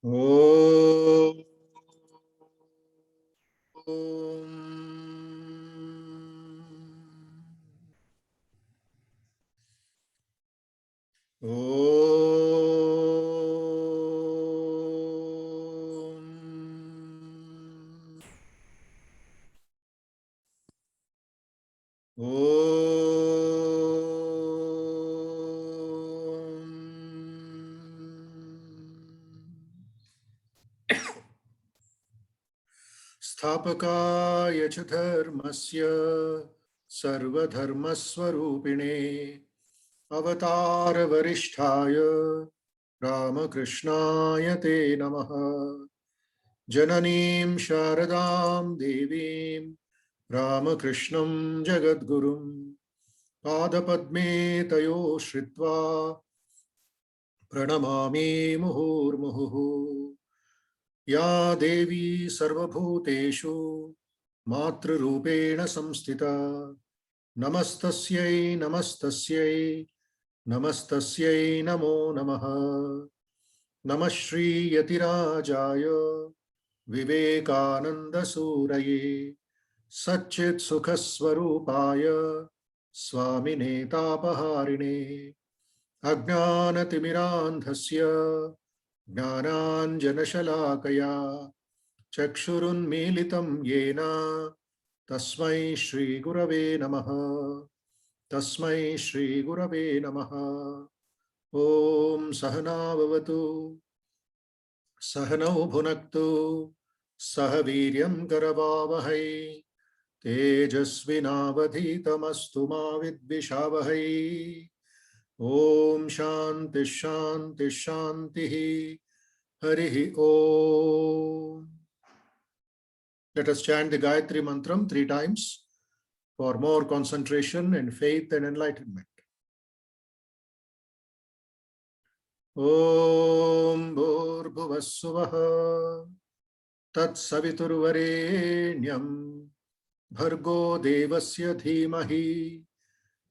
Om. स्थापकाय च धर्मस्य सर्वधर्मस्वरूपिणे अवतारवरिष्ठाय रामकृष्णाय ते नमः। जननीं शारदां देवीं रामकृष्णं जगद्गुरुं पादपद्मे तयो श्रित्वा प्रणमामि मुहुर्मुहुः। या देवी सर्वभूतेषु मातृरूपेण संस्थिता नमस्तस्यै नमस्तस्यै नमस्तस्यै नमो नमः। नमः श्री यतिराजाय विवेकानन्दसूरये सच्चित्सुखस्वरूपाय स्वामिने तापहारिणे अज्ञानतिमिरान्धस्य ज्ञानाञ्जनशलाकया चक्षुरुन्मीलितं येन तस्मै श्रीगुरवे नमः। तस्मै श्रीगुरवे नमः। ॐ सहना भवतु सहनौ भुनक्तु सह वीर्यं करवावहै तेजस्विनावधीतमस्तु मा विद्विषावहै। ॐ शान्ति शान्ति शान्तिः। हरिः ॐ। Let us chant the Gayatri Mantram 3 times for more concentration and faith and enlightenment. Om Bhurbhuvah Svah Tat Saviturvarenyam Bhargo Devasya Dhimahi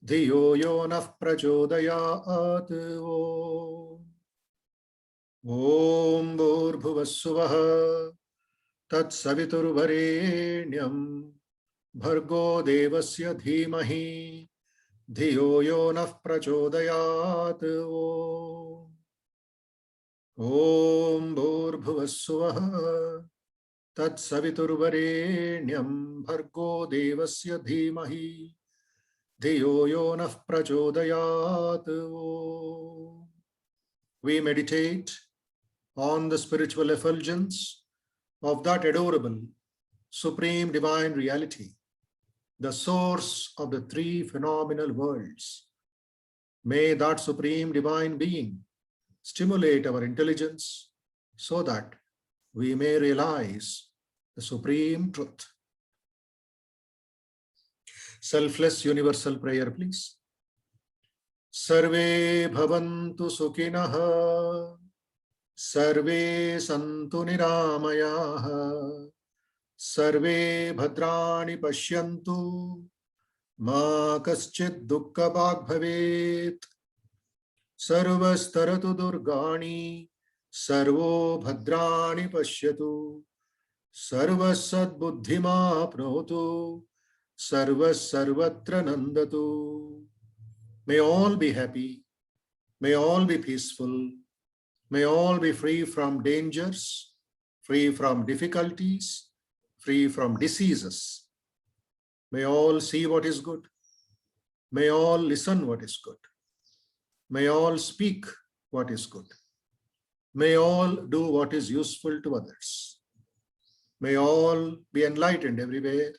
Dhiyo Yo Nah Prachodayat. Om Bhurbhuvah Svah Tat Saviturvarenyam Bhargo Devasya Dhimahi Dhiyo Yo Nah Prachodayat. Om Bhurbhuvah Svah Tat Saviturvarenyam Bhargo Devasya Dhimahi Dhiyo Yo Nah Prachodayat. We meditate on the spiritual effulgence of that adorable, supreme divine reality, the source of the 3 phenomenal worlds. May that supreme divine being stimulate our intelligence so that we may realize the supreme truth. Selfless universal prayer, please. Sarve bhavantu sukhinah, sarve santu niramayah, sarve bhadrani pashyantu, ma kaschid dukkha bhag bhavet. Sarvastaratu durgani, sarvo bhadrani pashyatu, sarvasad buddhima apnotu, sarvasarvatra nandatu. May all be happy, may all be peaceful, may all be free from dangers, free from difficulties, free from diseases. May all see what is good, may all listen what is good, may all speak what is good, may all do what is useful to others, may all be enlightened everywhere,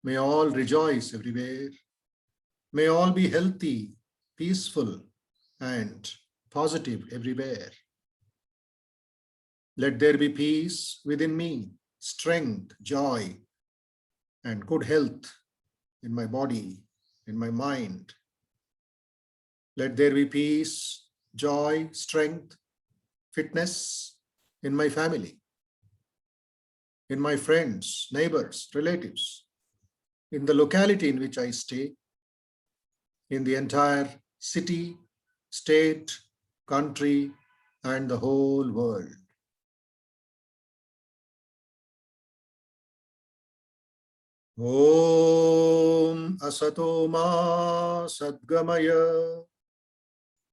may all rejoice everywhere, may all be healthy, peaceful, and positive everywhere. Let there be peace within me, strength, joy, and good health in my body, in my mind. Let there be peace, joy, strength, fitness in my family, in my friends, neighbors, relatives, in the locality in which I stay, in the entire city, state, country, and the whole world. Om asato ma sadgamaya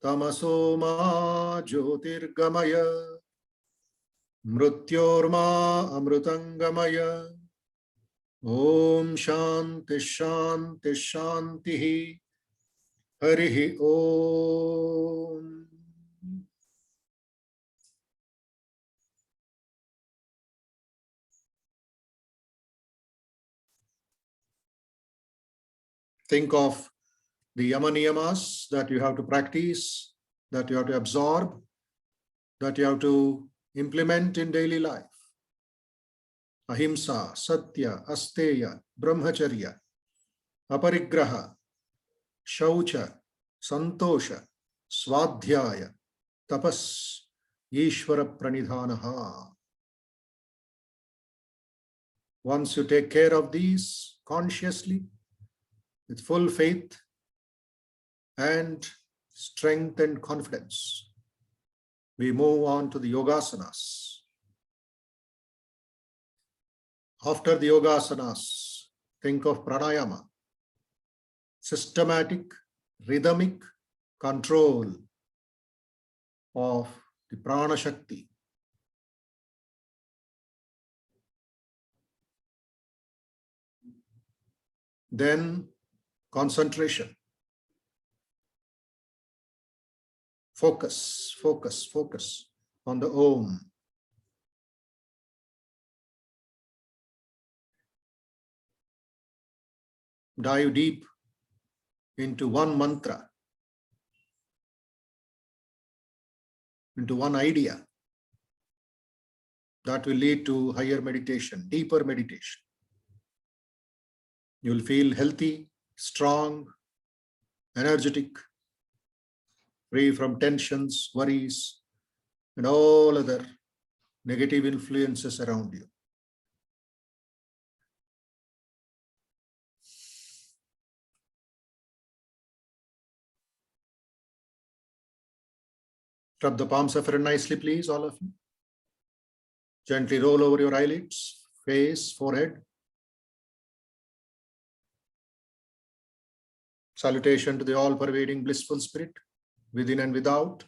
tamaso ma jyotirgamaya mrutyorma amrutangamaya. Om shanti shanti shanti. Harihi Om. Think of the yama niyamas that you have to practice, that you have to absorb, that you have to implement in daily life. Ahimsa, Satya, Asteya, Brahmacharya, Aparigraha, Shaucha, Santosha, Swadhyaya, Tapas, Ishvara Pranidhanaha. Once you take care of these consciously, with full faith and strength and confidence, we move on to the yogasanas. After the yogasanas, think of pranayama, systematic, rhythmic control of the prana shakti. Then concentration. Focus, focus, focus on the Om. Dive deep into one mantra, into one idea that will lead to higher meditation, deeper meditation. You will feel healthy, strong, energetic, free from tensions, worries, and all other negative influences around you. Rub the palms of your hand nicely, please, all of you. Gently roll over your eyelids, face, forehead. Salutation to the all-pervading blissful spirit, within and without.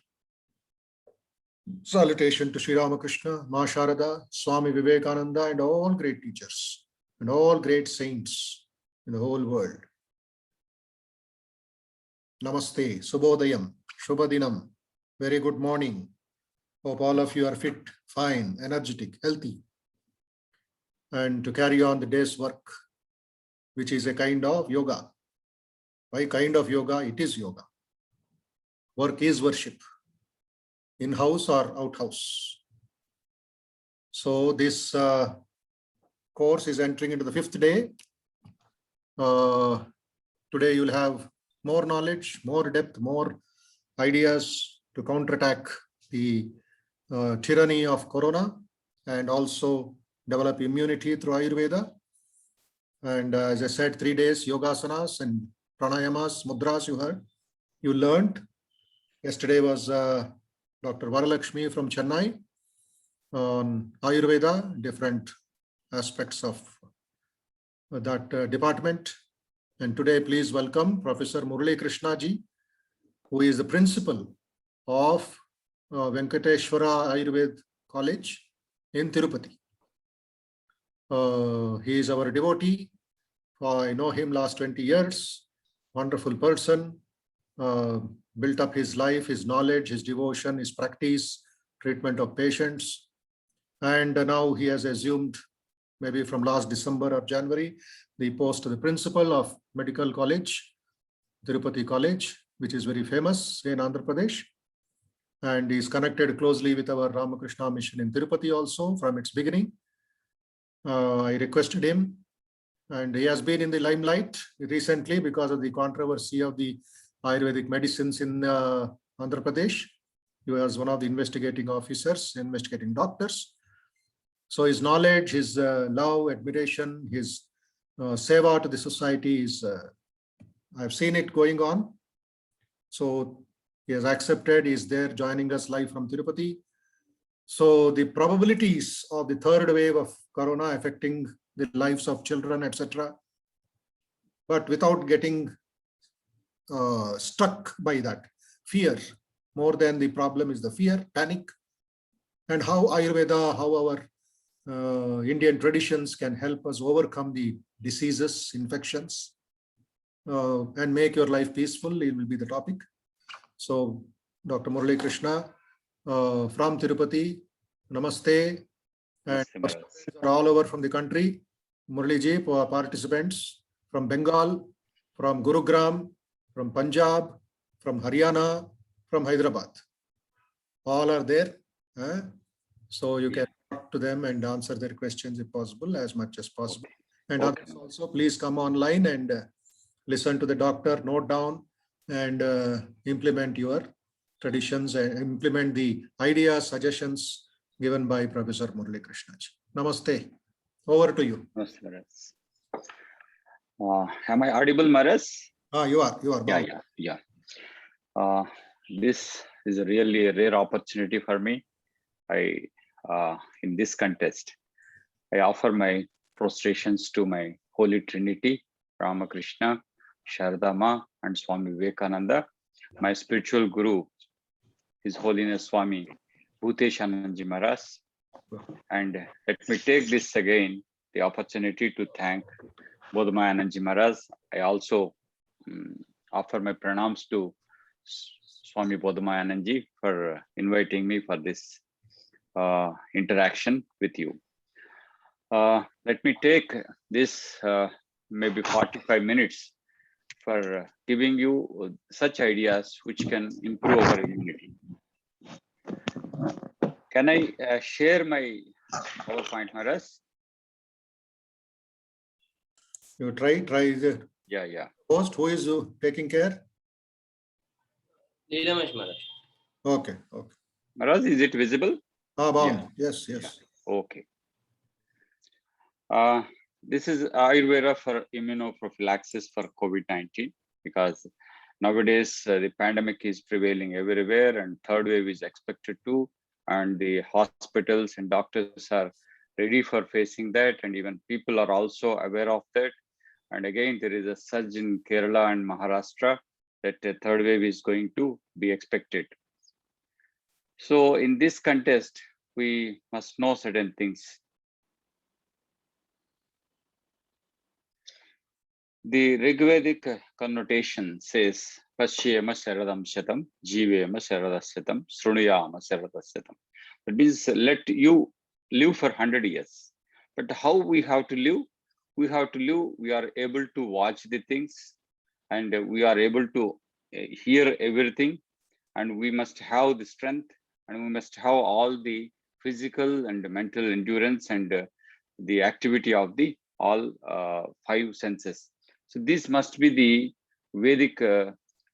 Salutation to Sri Ramakrishna, Ma Sharada, Swami Vivekananda, and all great teachers, and all great saints in the whole world. Namaste, Subhodayam, Shubhadinam, very good morning. Hope all of you are fit, fine, energetic, healthy, and to carry on the day's work, which is a kind of yoga. Why kind of yoga? It is yoga. Work is worship, in-house or out-house. So this course is entering into the 5th day. Today you'll have more knowledge, more depth, more ideas to counterattack the tyranny of corona, and also develop immunity through Ayurveda. And as I said, 3 days, yogasanas and pranayamas, mudras you heard, you learned. Yesterday was Dr. Varalakshmi from Chennai on Ayurveda, different aspects of that department. And today, please welcome Professor Murali Krishna ji, who is the principal of Venkateshwara Ayurveda College in Tirupati. He is our devotee. I know him last 20 years. Wonderful person. Built up his life, his knowledge, his devotion, his practice, treatment of patients. And now he has assumed, maybe from last December or January, the post of the principal of Medical College, Tirupati College, which is very famous in Andhra Pradesh. And he is connected closely with our Ramakrishna mission in Tirupati also from its beginning. I requested him, and he has been in the limelight recently because of the controversy of the Ayurvedic medicines in Andhra Pradesh. He was one of the investigating officers, investigating doctors. So his knowledge, his love, admiration, his seva to the society is, I've seen it going on. So he has accepted, he is there joining us live from Tirupati. So the probabilities of the 3rd wave of corona affecting the lives of children, etc., but without getting struck by that fear. More than the problem is the fear, panic, and how Ayurveda, how our Indian traditions can help us overcome the diseases, infections, and make your life peaceful. It will be the topic. So, Dr. Murali Krishna from Tirupati, namaste. And are all over from the country. Murali ji, participants from Bengal, from Gurugram, from Punjab, from Haryana, from Hyderabad. All are there. So you can talk to them and answer their questions if possible, as much as possible. And others also, please come online and listen to the doctor, note down, and implement your traditions and implement the ideas, suggestions given by Professor Murali Krishna. Namaste. Over to you. Namaste, Maharaj. Am I audible, Maharaj? You are. Yeah. This is really a rare opportunity for me. In this contest, I offer my prostrations to my Holy Trinity, Ramakrishna, Sharadama, and Swami Vivekananda, my spiritual guru, His Holiness Swami Bhuteshananji Maharaj. And let me take this again, the opportunity to thank Bodhamayananji Maharaj. I also offer my pranams to Swami Bodhamayananji for inviting me for this interaction with you. Let me take this maybe 45 minutes for giving you such ideas which can improve our immunity. Can I share my PowerPoint, Maharaj? You try the host. Who is taking care? Leelamesh Maharaj. Okay. Maharaj, is it visible? Yes. Okay. This is Ayurveda for immunoprophylaxis for COVID-19, because nowadays the pandemic is prevailing everywhere and third wave is expected to, and the hospitals and doctors are ready for facing that, and even people are also aware of that. And again, there is a surge in Kerala and Maharashtra that a third wave is going to be expected. So in this contest, we must know certain things. The Rigvedic connotation says, Pashyema Saradam Shatam, Jivema Saradasyatam, Srunuyama Saradasyatam. That means let you live for 100 years. But how we have to live? We have to live, we are able to watch the things, and we are able to hear everything, and we must have the strength, and we must have all the physical and mental endurance and the activity of the all 5 senses. So this must be the Vedic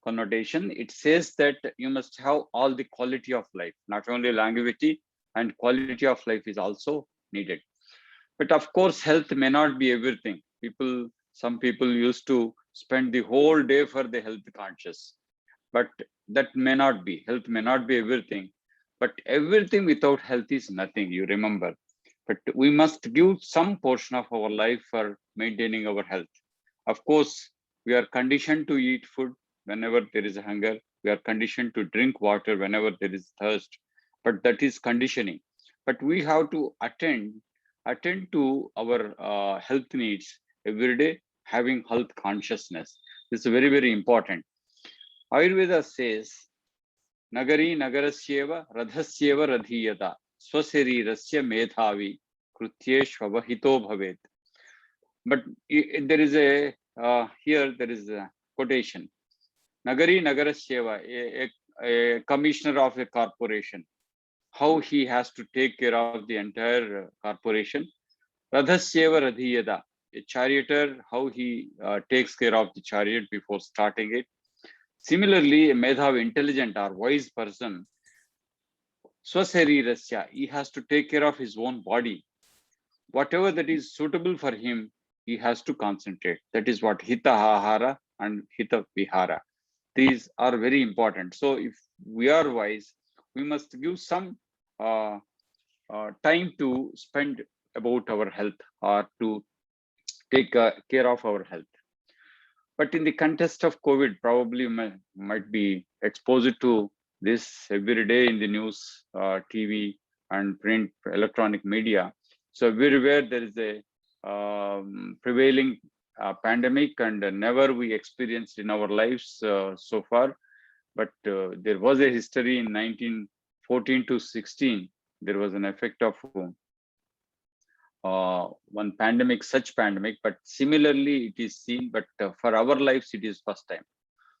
connotation. It says that you must have all the quality of life, not only longevity, and quality of life is also needed. But of course, health may not be everything. Some people used to spend the whole day for the health conscious, but that may not be. Health may not be everything, but everything without health is nothing, you remember. But we must give some portion of our life for maintaining our health. Of course, we are conditioned to eat food whenever there is a hunger. We are conditioned to drink water whenever there is thirst, but that is conditioning. But we have to attend to our health needs every day, having health consciousness. This is very, very important. Ayurveda says, Nagari Nagarasyeva Radhasyeva Radhiyata Swasarirasya Medhavi Krutyeshvavahito Bhavet. But there is a quotation. Nagari Nagarasyeva, a commissioner of a corporation, how he has to take care of the entire corporation. Radhasyeva Radhiyada, a charioteer, how he takes care of the chariot before starting it. Similarly, a Medhav, intelligent or wise person, Swasarirasya, he has to take care of his own body. Whatever that is suitable for him, he has to concentrate. That is what Hita Ahara and Hita Vihara. These are very important. So if we are wise, we must give some time to spend about our health or to take care of our health. But in the context of COVID, probably might be exposed to this every day in the news, TV, and print, electronic media. So everywhere there is a prevailing pandemic, and never we experienced in our lives so far. But there was a history in 1914 to 16. There was an effect of one pandemic, such pandemic, but similarly it is seen, but for our lives it is first time.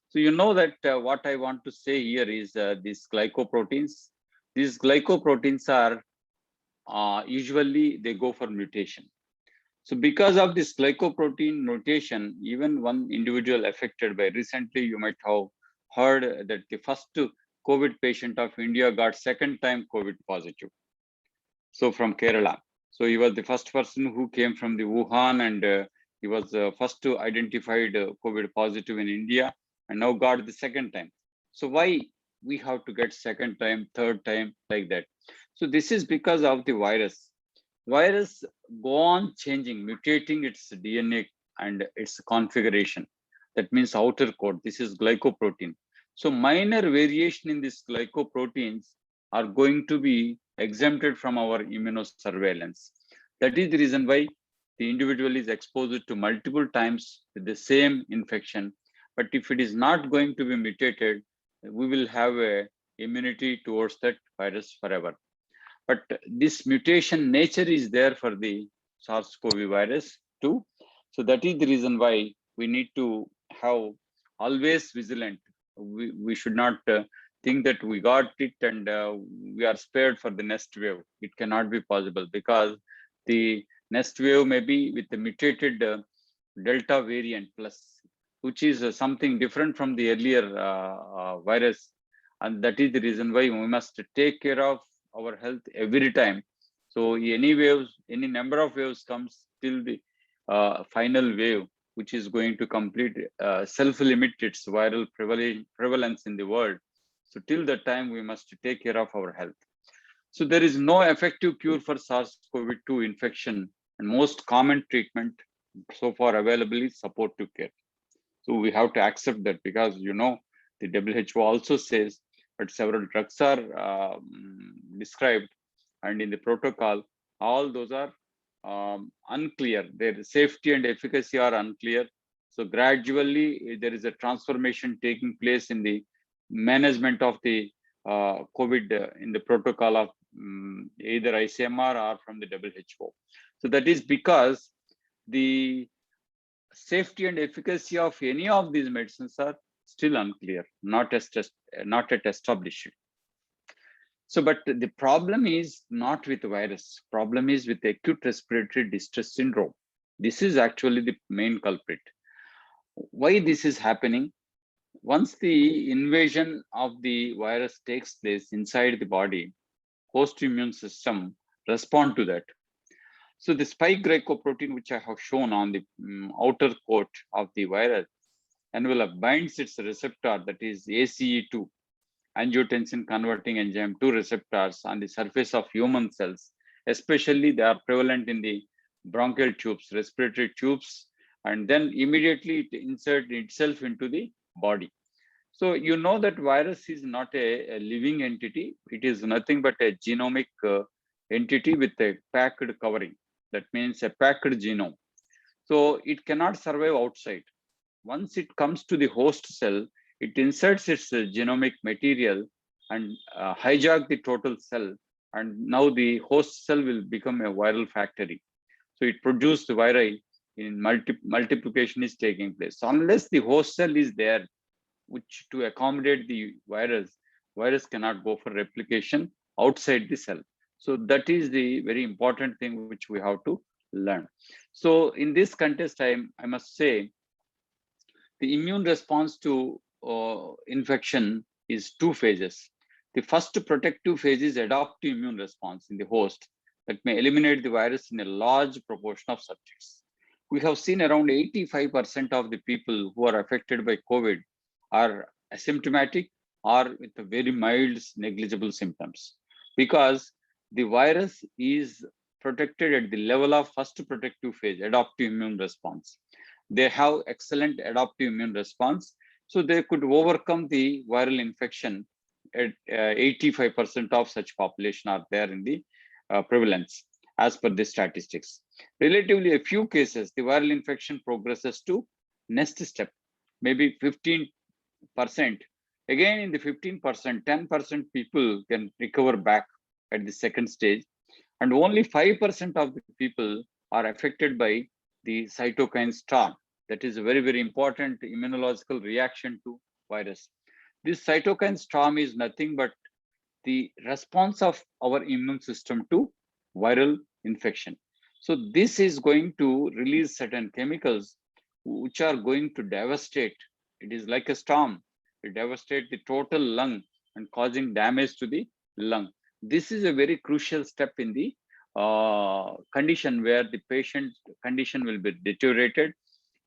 So you know that what I want to say here is these glycoproteins. These glycoproteins are usually they go for mutation. So because of this glycoprotein mutation, even one individual affected by, recently you might have heard that the first COVID patient of India got second time COVID positive. So from Kerala. So he was the first person who came from the Wuhan, and he was first to identified COVID positive in India, and now got the second time. So why we have to get second time, third time, like that? So this is because of the virus. Virus go on changing, mutating its DNA and its configuration. That means outer coat. This is glycoprotein. So minor variation in these glycoproteins are going to be exempted from our immunosurveillance. That is the reason why the individual is exposed to multiple times with the same infection. But if it is not going to be mutated, we will have a immunity towards that virus forever. But this mutation nature is there for the SARS-CoV virus too. So that is the reason why we need to have always vigilant. We should not think that we got it and we are spared for the next wave. It cannot be possible, because the next wave may be with the mutated Delta variant plus, which is something different from the earlier virus. And that is the reason why we must take care of our health every time. So any waves, any number of waves comes till the final wave, which is going to complete self-limit its viral prevalence in the world. So till that time, we must take care of our health. So there is no effective cure for SARS-CoV-2 infection, and most common treatment so far available is supportive care. So we have to accept that, because you know the WHO also says that several drugs are described, and in the protocol, all those are unclear. Their safety and efficacy are unclear. So gradually there is a transformation taking place in the management of the COVID in the protocol of either ICMR or from the WHO. So that is because the safety and efficacy of any of these medicines are still unclear, not yet established. So, but the problem is not with the virus. Problem is with acute respiratory distress syndrome. This is actually the main culprit. Why this is happening? Once the invasion of the virus takes place inside the body, host immune system respond to that. So the spike glycoprotein, which I have shown on the outer coat of the virus envelope, binds its receptor, that is ACE2, angiotensin converting enzyme 2 receptors on the surface of human cells. Especially they are prevalent in the bronchial tubes, respiratory tubes, and then immediately it inserts itself into the body. So you know that virus is not a living entity. It is nothing but a genomic entity with a packed covering. That means a packed genome. So it cannot survive outside. Once it comes to the host cell, it inserts its genomic material and hijack the total cell. And now the host cell will become a viral factory. So it produces the viri in multiplication is taking place. So unless the host cell is there, which to accommodate the virus cannot go for replication outside the cell. So that is the very important thing which we have to learn. So in this context, I must say the immune response to infection is two phases. The first protective phase is adaptive immune response in the host that may eliminate the virus in a large proportion of subjects. We have seen around 85% of the people who are affected by COVID are asymptomatic or with very mild, negligible symptoms, because the virus is protected at the level of first protective phase, adaptive immune response. they have excellent adaptive immune response. So they could overcome the viral infection. At 85% of such population are there in the prevalence as per the statistics. Relatively a few cases, the viral infection progresses to next step, maybe 15%. Again, in the 15%, 10% people can recover back at the second stage, and only 5% of the people are affected by the cytokine storm. That is a very, very important immunological reaction to virus. This cytokine storm is nothing but the response of our immune system to viral infection. So this is going to release certain chemicals which are going to devastate. It is like a storm. It devastates the total lung and causing damage to the lung. This is a very crucial step in the condition where the patient condition will be deteriorated.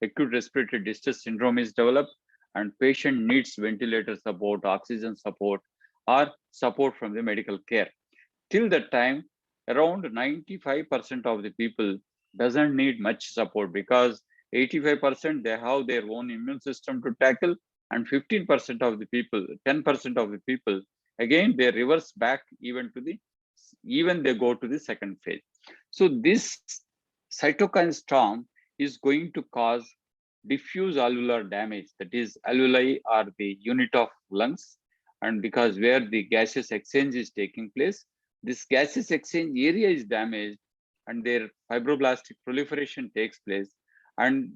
Acute respiratory distress syndrome is developed, and patient needs ventilator support, oxygen support, or support from the medical care. Till that time, around 95% of the people doesn't need much support, because 85% they have their own immune system to tackle, and 15% of the people, 10% of the people, again they reverse back even they go to the second phase. So this cytokine storm is going to cause diffuse alveolar damage. That is, alveoli are the unit of lungs, and because where the gaseous exchange is taking place, this gaseous exchange area is damaged, and their fibroblastic proliferation takes place, and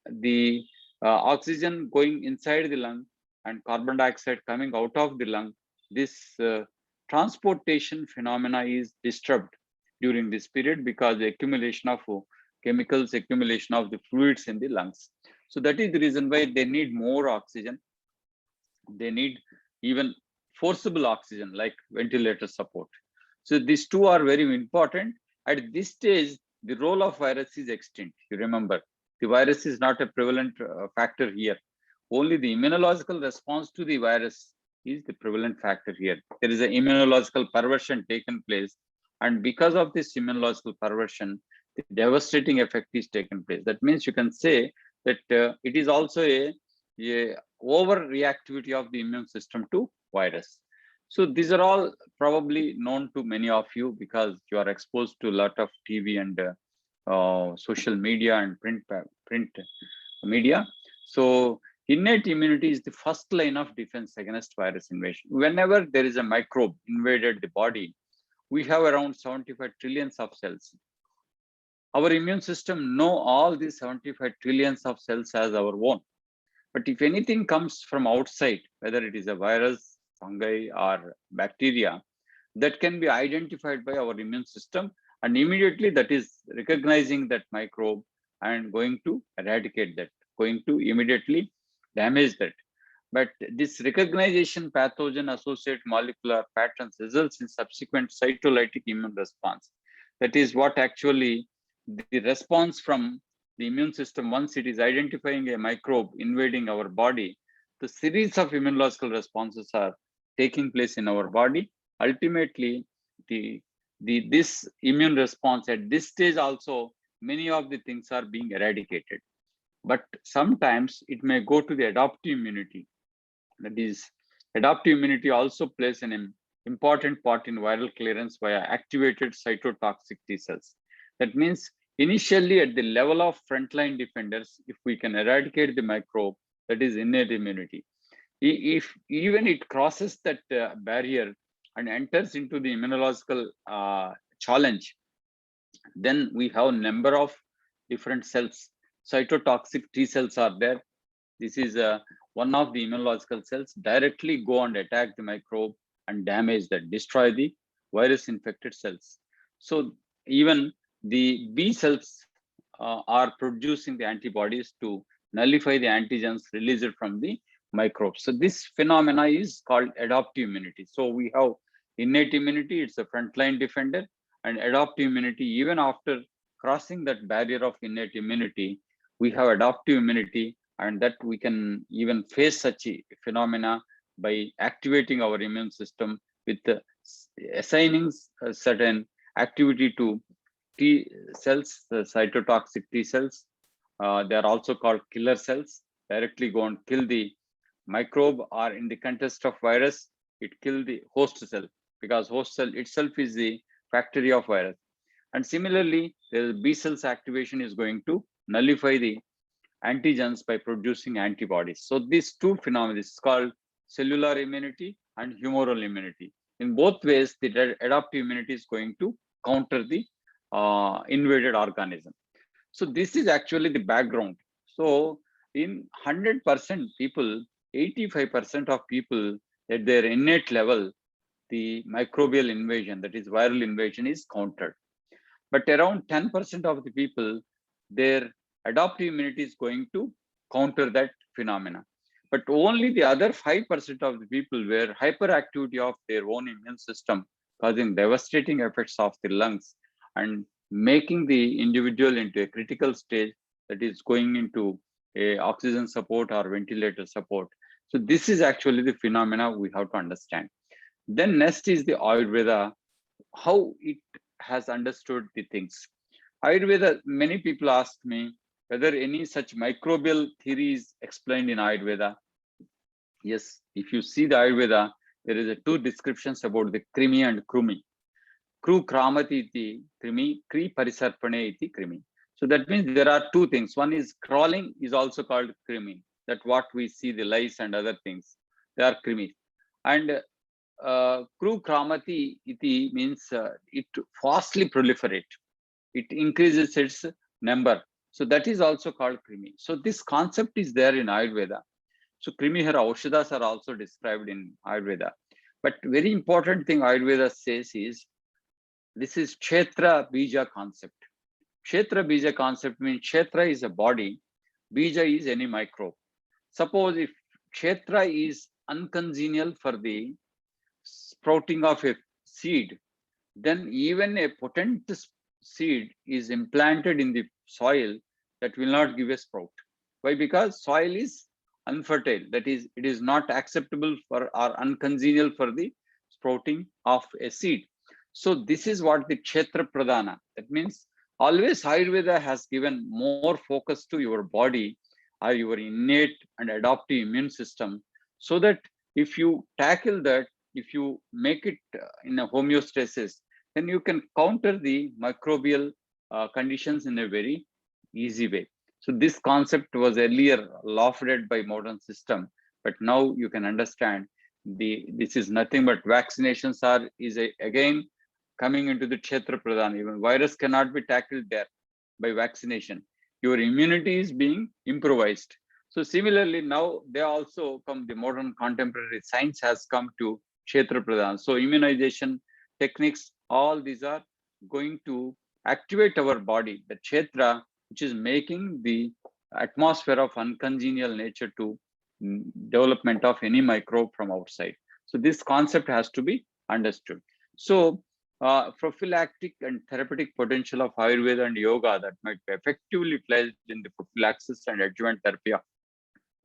the oxygen going inside the lung and carbon dioxide coming out of the lung, this transportation phenomena is disturbed during this period, because the accumulation of chemicals, accumulation of the fluids in the lungs. So that is the reason why they need more oxygen. They need even forcible oxygen like ventilator support. So these two are very important. At this stage, the role of virus is extinct. You remember, the virus is not a prevalent factor here. Only the immunological response to the virus is the prevalent factor here. There is an immunological perversion taken place, and because of this immunological perversion, the devastating effect is taken place. That means you can say that it is also a overreactivity of the immune system to virus. So these are all probably known to many of you, because you are exposed to a lot of TV and social media and print media. So innate immunity is the first line of defense against virus invasion. Whenever there is a microbe invaded the body, we have around 75 trillions of cells. Our immune system know all these 75 trillions of cells as our own. But if anything comes from outside, whether it is a virus, fungi, or bacteria, that can be identified by our immune system, and immediately that is recognizing that microbe and going to eradicate that, going to immediately damage that. But this recognition pathogen associated molecular patterns results in subsequent cytolytic immune response. That is what actually the response from the immune system, once it is identifying a microbe invading our body, the series of immunological responses are taking place in our body. Ultimately, this immune response at this stage also, many of the things are being eradicated. But sometimes it may go to the adaptive immunity. That is, adaptive immunity also plays an important part in viral clearance via activated cytotoxic T cells. That means initially at the level of frontline defenders, if we can eradicate the microbe, that is innate immunity. If even it crosses that barrier and enters into the immunological challenge, then we have a number of different cells. Cytotoxic T cells are there. This is one of the immunological cells directly go and attack the microbe and damage that, destroy the virus infected cells. So even the B cells are producing the antibodies to nullify the antigens released from the microbes. So this phenomena is called adaptive immunity. So we have innate immunity, it's a frontline defender, and adaptive immunity, even after crossing that barrier of innate immunity, we have adaptive immunity, and that we can even face such a phenomena by activating our immune system with assigning a certain activity to T cells, the cytotoxic T cells, They are also called killer cells. Directly go and kill the microbe, or in the context of virus, it kill the host cell, because host cell itself is the factory of virus. And similarly, the B cells activation is going to nullify the antigens by producing antibodies. So these two phenomena is called cellular immunity and humoral immunity. In both ways, the adaptive immunity is going to counter the invaded organism. So this is actually the background. So in 100% people, 85% of people at their innate level, the microbial invasion, that is viral invasion, is countered. But around 10% of the people, their adaptive immunity is going to counter that phenomena. But only the other 5% of the people where hyperactivity of their own immune system causing devastating effects of the lungs and making the individual into a critical stage that is going into a oxygen support or ventilator support. So this is actually the phenomena we have to understand. Then next is the Ayurveda, how it has understood the things. Ayurveda, many people ask me whether any such microbial theory is explained in Ayurveda. Yes, if you see the Ayurveda, there is a two descriptions about the krimi and krumi. Kru kramati iti krimi, kri parisarpane iti krimi. So that means there are two things. One is crawling is also called krimi. That what we see, the lice and other things, they are krimi. And kru kramati iti means it fastly proliferate. It increases its number. So that is also called krimi. So this concept is there in Ayurveda. So krimi here, aushadas are also described in Ayurveda. But very important thing Ayurveda says is, this is Kshetra Bija concept. Kshetra Bija concept means Kshetra is a body, Bija is any microbe. Suppose if Kshetra is uncongenial for the sprouting of a seed, then even a potent seed is implanted in the soil that will not give a sprout. Why? Because soil is unfertile, that is, it is not acceptable for or uncongenial for the sprouting of a seed. So this is what the Kshetra Pradhana, that means always Ayurveda has given more focus to your body or your innate and adaptive immune system, so that if you tackle that, if you make it in a homeostasis, then you can counter the microbial conditions in a very easy way. So this concept was earlier laughed by modern system, but now you can understand this is nothing but vaccinations again coming into the Kshetra Pradhan. Even virus cannot be tackled there by vaccination. Your immunity is being improvised. So similarly, now they also come, the modern contemporary science has come to Kshetra Pradhan. So immunization techniques, all these are going to activate our body, the Kshetra, which is making the atmosphere of uncongenial nature to development of any microbe from outside. So this concept has to be understood. So prophylactic and therapeutic potential of Ayurveda and yoga that might be effectively utilized in the prophylaxis and adjuvant therapy of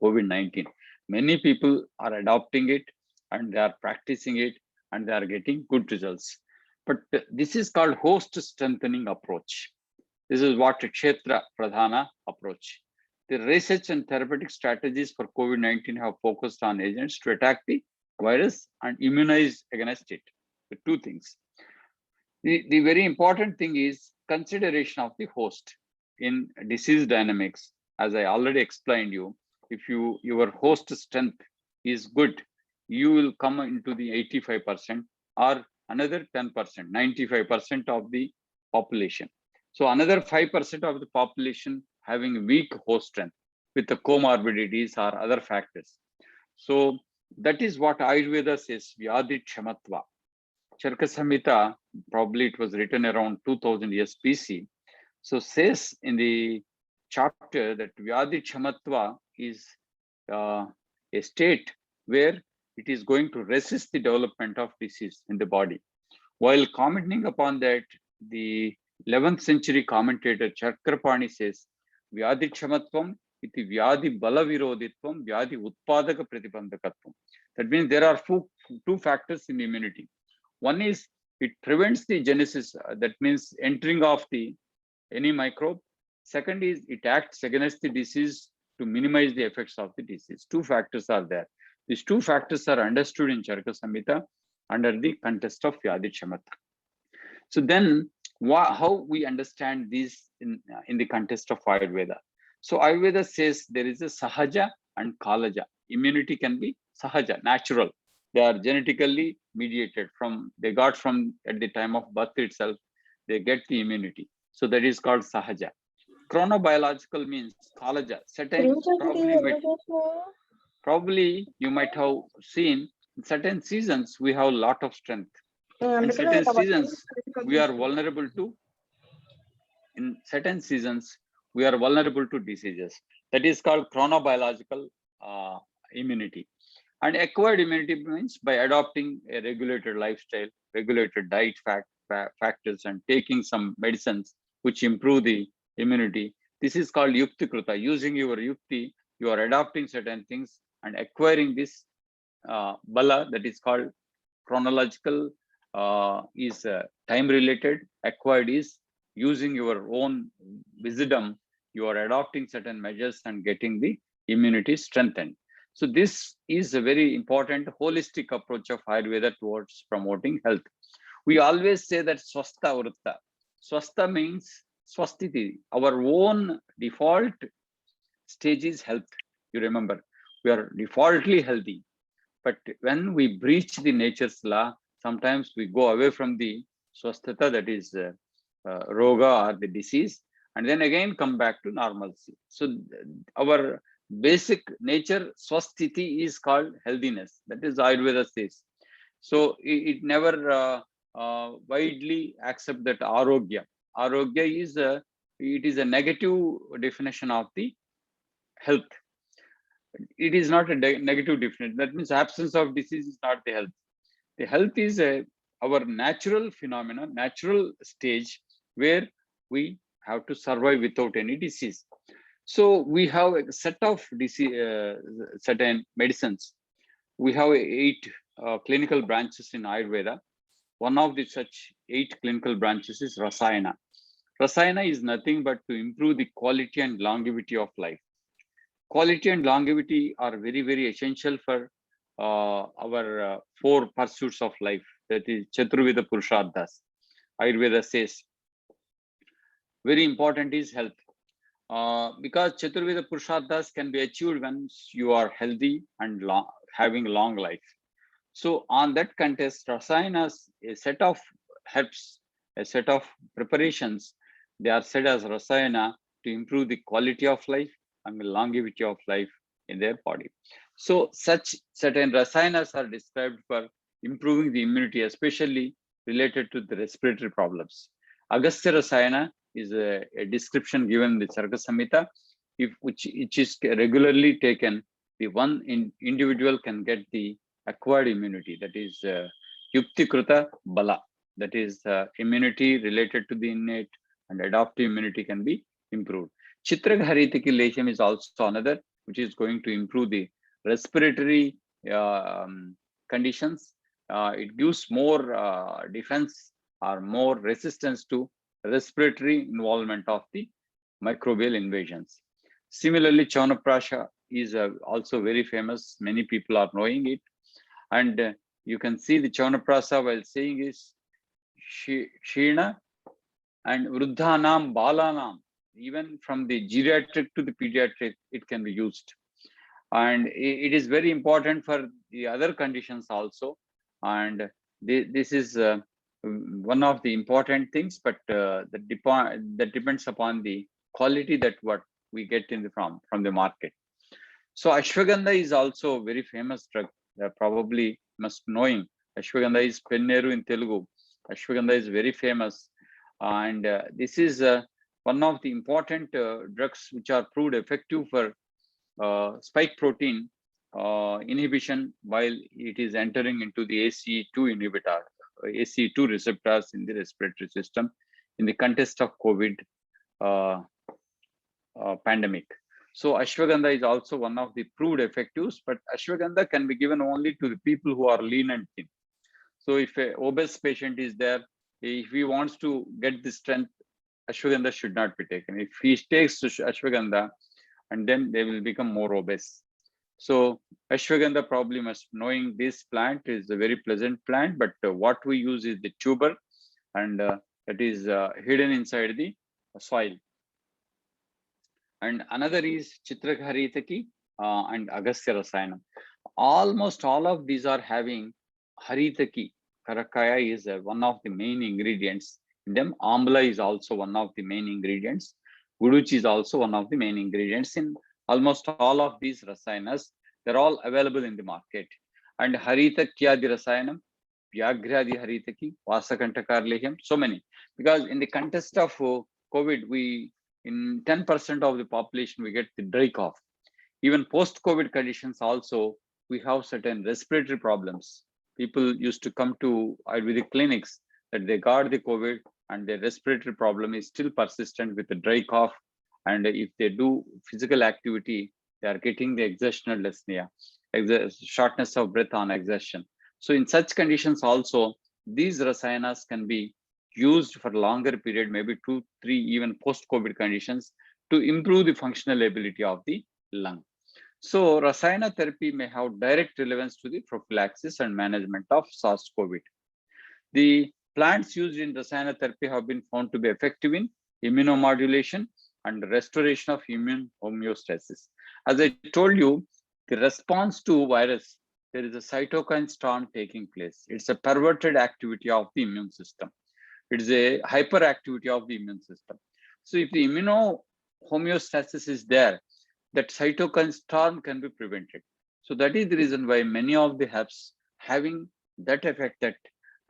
COVID-19. Many people are adopting it and they are practicing it and they are getting good results. But this is called host strengthening approach. This is what Kshetra Pradhana approach. The research and therapeutic strategies for COVID-19 have focused on agents to attack the virus and immunize against it. The two things. The very important thing is consideration of the host in disease dynamics. As I already explained you, if your host strength is good, you will come into the 85% or another 10%, 95% of the population. So another 5% of the population having weak host strength with the comorbidities or other factors. So that is what Ayurveda says, Vyadhi Kshamatva. Charaka Samhita, probably it was written around 2000 years BC. So says in the chapter that Vyadhi Kshamatva is a state where it is going to resist the development of disease in the body. While commenting upon that, the 11th century commentator Chakrapani says, Vyadhi Kshamatvam iti Vyadhi Bala Virodhitvam Vyadhi Utpadaka Pratibandhakatvam. That means there are two factors in immunity. One is it prevents the genesis, that means entering of any microbe. Second is it acts against the disease to minimize the effects of the disease. Two factors are there. These two factors are understood in Charaka Samhita under the context of Vyadhi Kshamata. So then how we understand these in the context of Ayurveda? So Ayurveda says there is a Sahaja and Kalaja. Immunity can be Sahaja, natural. They are genetically mediated they got from at the time of birth itself, they get the immunity. So that is called Sahaja. Chronobiological means Kalaja. Certain probably you might have seen in certain seasons we have a lot of strength. In certain seasons we are vulnerable to diseases. That is called chronobiological immunity. And acquired immunity means by adopting a regulated lifestyle, regulated diet factors, and taking some medicines which improve the immunity. This is called Yukti Kruta. Using your Yukti, you are adopting certain things and acquiring this Bala, that is called chronological, is time related. Acquired is using your own wisdom, you are adopting certain measures and getting the immunity strengthened. So this is a very important holistic approach of Ayurveda towards promoting health. We always say that swastha vrutta. Swastha means swastiti. Our own default stage is health. You remember, we are defaultly healthy. But when we breach the nature's law, sometimes we go away from the swasthata, that is roga or the disease, and then again come back to normalcy. So our basic nature, swasthiti, is called healthiness. That is Ayurveda says. So it never widely accept that arogya. Arogya is it is a negative definition of the health. It is not a negative definition. That means absence of disease is not the health. The health is our natural phenomenon, natural stage where we have to survive without any disease. So we have a set of certain medicines. We have 8 clinical branches in Ayurveda. One of the such 8 clinical branches is Rasayana. Rasayana is nothing but to improve the quality and longevity of life. Quality and longevity are very, very essential for our 4 pursuits of life. That is Chaturveda Purusharthas. Ayurveda says very important is health. Because Chaturveda Purusharthas can be achieved when you are healthy and having long life. So on that context, Rasayanas, a set of herbs, a set of preparations, they are said as Rasayana to improve the quality of life and the longevity of life in their body. So such certain Rasayanas are described for improving the immunity, especially related to the respiratory problems. Agastya Rasayana is a description given in the Charaka Samhita, which is regularly taken. The one individual can get the acquired immunity, that is Yukti Kruta Bala, that is immunity related to the innate and adaptive immunity can be improved. Chitragharitiki Leshyam is also another, which is going to improve the respiratory conditions. It gives more defense or more resistance to respiratory involvement of the microbial invasions. Similarly, Chyawanprash is also very famous. Many people are knowing it. And you can see the Chyawanprash while saying is Shina and Vruddhanam, Balanam. Even from the geriatric to the pediatric, it can be used. And it is very important for the other conditions also. And this is one of the important things, but that depends upon the quality that what we get in from the market. So Ashwagandha is also a very famous drug. Probably must knowing. Ashwagandha is Penneru in Telugu. Ashwagandha is very famous, and this is one of the important drugs which are proved effective for spike protein inhibition while it is entering into the ACE2 inhibitor, ACE2 receptors in the respiratory system in the context of COVID pandemic. So Ashwagandha is also one of the proved effectives, but Ashwagandha can be given only to the people who are lean and thin. So if an obese patient is there, if he wants to get the strength, ashwagandha should not be taken. If he takes ashwagandha, and then they will become more obese. So ashwagandha probably must knowing this plant is a very pleasant plant, but what we use is the tuber, and that is hidden inside the soil. And another is Chitrakaharitaki and Agastya Rasayanam. Almost all of these are having Haritaki. Karakaya is one of the main ingredients in them. Amla is also one of the main ingredients. Guduchi is also one of the main ingredients in almost all of these rasayanas. They're all available in the market. And Haritakya the Rasayanam, Vyagradi Haritaki, Vasakantakarleham, so many. Because in the context of COVID, we in 10% of the population, we get the dry cough. Even post-COVID conditions also, we have certain respiratory problems. People used to come to Ayurvedic clinics that they got the COVID and their respiratory problem is still persistent with the dry cough. And if they do physical activity, they are getting the exertional dyspnea, shortness of breath on exertion. So in such conditions also, these rasayanas can be used for a longer period, maybe 2, 3, even post-COVID conditions, to improve the functional ability of the lung. So rasayana therapy may have direct relevance to the prophylaxis and management of SARS-CoV. The plants used in rasayana therapy have been found to be effective in immunomodulation and restoration of immune homeostasis. As I told you, the response to virus, there is a cytokine storm taking place. It's a perverted activity of the immune system. It is a hyperactivity of the immune system. So if the immunohomeostasis is there, that cytokine storm can be prevented. So that is the reason why many of the herbs having that effect, that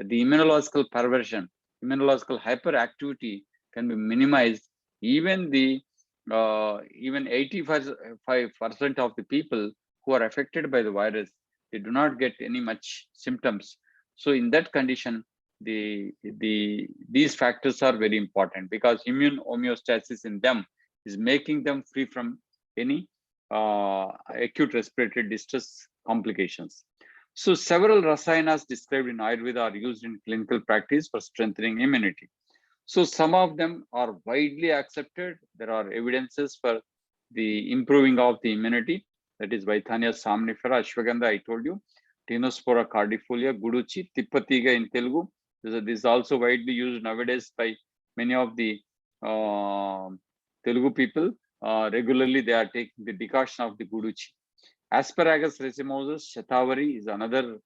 the immunological perversion, immunological hyperactivity can be minimized. Even the even 85% of the people who are affected by the virus, they do not get any much symptoms. So in that condition, these factors are very important, because immune homeostasis in them is making them free from any acute respiratory distress complications. So several rasayanas described in Ayurveda are used in clinical practice for strengthening immunity. So some of them are widely accepted. There are evidences for the improving of the immunity. That is Vithania somnifera, ashwagandha, I told you, Tinospora cardifolia, Guduchi, Tippatiga in Telugu. This is also widely used nowadays by many of the Telugu people. Regularly, they are taking the decoction of the Guduchi. Asparagus racemosus, Shatavari is another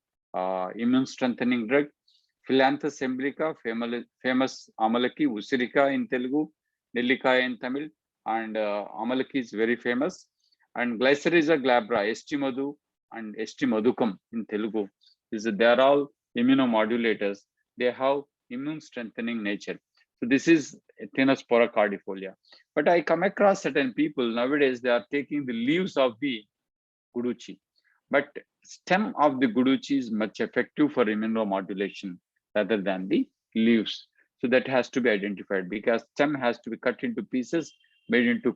immune strengthening drug. Phyllanthus emblica, famous Amalaki, Usirika in Telugu, Nellikaya in Tamil, and Amalaki is very famous. And Glycyrrhiza glabra, St. Madhu and St. Madhukam in Telugu. They are all immunomodulators. They have immune strengthening nature. So this is Tinospora cardifolia. But I come across certain people nowadays, they are taking the leaves of the Guduchi. But stem of the Guduchi is much effective for immunomodulation rather than the leaves. So that has to be identified, because stem has to be cut into pieces, made into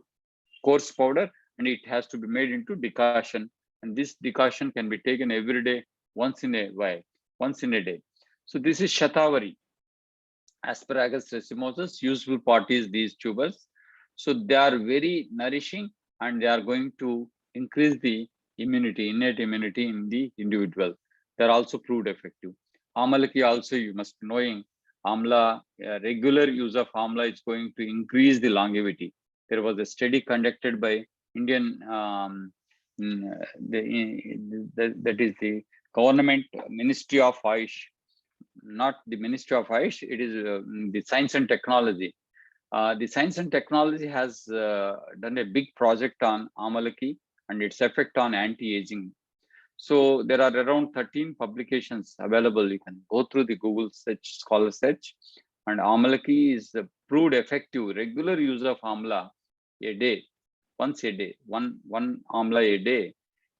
coarse powder, and it has to be made into decoction. And this decoction can be taken every day, once in a while, once in a day. So this is Shatavari. Asparagus racemosus, useful part is these tubers. So they are very nourishing, and they are going to increase the immunity, innate immunity in the individual. They're also proved effective. Amalaki also, you must be knowing, amla, regular use of amla is going to increase the longevity. There was a study conducted by Indian, that is the government Ministry of Ayush, not the Ministry of Ayush, it is the Science and Technology. The Science and Technology has done a big project on Amalaki and its effect on anti-aging. So there are around 13 publications available. You can go through the Google search, Scholar search, and Amalaki is proved effective. Regular use of amla a day, once a day, one amla a day,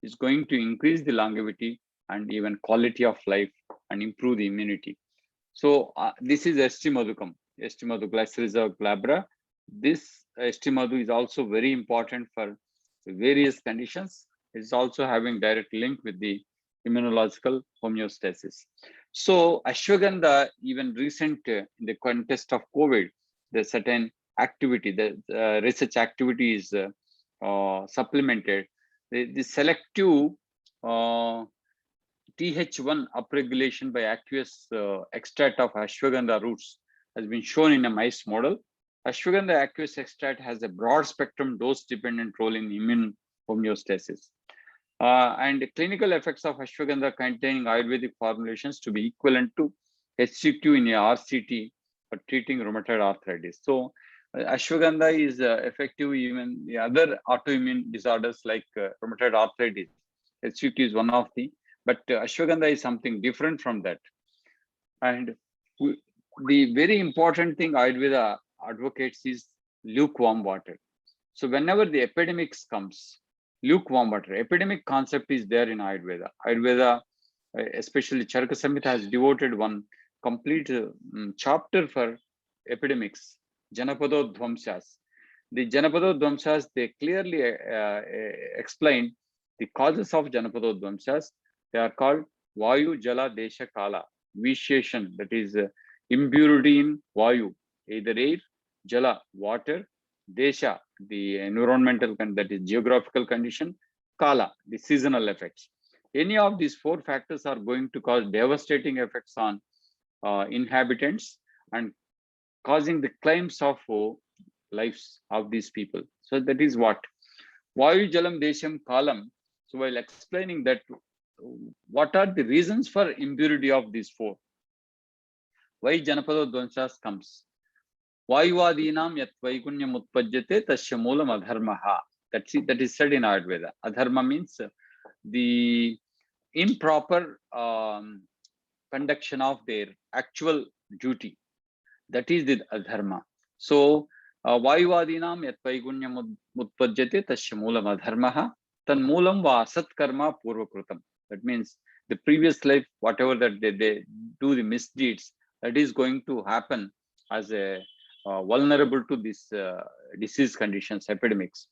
is going to increase the longevity and even quality of life and improve the immunity. So this is St. Madhukam, St. Madhu Glycyrrhiza glabra. This St. Madhu is also very important for various conditions. It's also having direct link with the immunological homeostasis. So ashwagandha, even recent in the context of COVID, there's certain activity, the research activity is supplemented. The selective TH1 upregulation by aqueous extract of ashwagandha roots has been shown in a mice model. Ashwagandha aqueous extract has a broad spectrum dose-dependent role in immune homeostasis. And the clinical effects of ashwagandha containing Ayurvedic formulations to be equivalent to HCQ in a RCT for treating rheumatoid arthritis. So, ashwagandha is effective even the other autoimmune disorders like rheumatoid arthritis. HCQ is one of the, but ashwagandha is something different from that. And the very important thing Ayurveda advocates is lukewarm water. So whenever the epidemics comes, lukewarm water, epidemic concept is there in Ayurveda. Ayurveda, especially Charaka Samhita, has devoted one complete chapter for epidemics, Janapadodvamsas. The Janapadodvamsas, they clearly explain the causes of Janapadodvamsas. They are called Vayu, Jala, Desha, Kala, vitiation, that is impurity in Vayu, either air, Jala, water, Desha, the environmental, that is geographical condition, Kala, the seasonal effects. Any of these four factors are going to cause devastating effects on inhabitants and causing the claims of lives of these people. So that is what Vayu, Jalam, Desham, Kalam. So while explaining that, what are the reasons for impurity of these four? Why Janapadodvamsas comes? Vayuvadinam yat vaikunyam utpajyate tasya moolam adharmaha. That is said in Ayurveda. Adharma means the improper conduction of their actual duty. That is the adharma. So Vayuvadinam yat vaikunyam utpajyate tasya moolam adharmaha. Tan moolam va asat karma purvakrutam. That means the previous life, whatever that they do the misdeeds, that is going to happen as a vulnerable to this disease conditions, epidemics.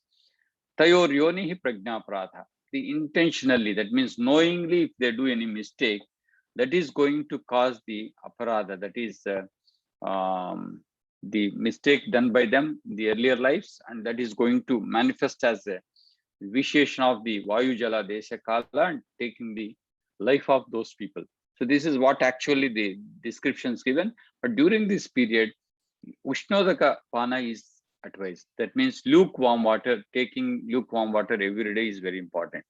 Tayor yonihi prajna pradha. The intentionally, that means knowingly, if they do any mistake, that is going to cause the aparadha, that is the mistake done by them in the earlier lives, and that is going to manifest as a vitiation of the Vayu, Jala, Desha, Kala, and taking the life of those people. So this is what actually the description is given. But during this period, Ushnodaka Pana is advised. That means lukewarm water, taking lukewarm water every day is very important.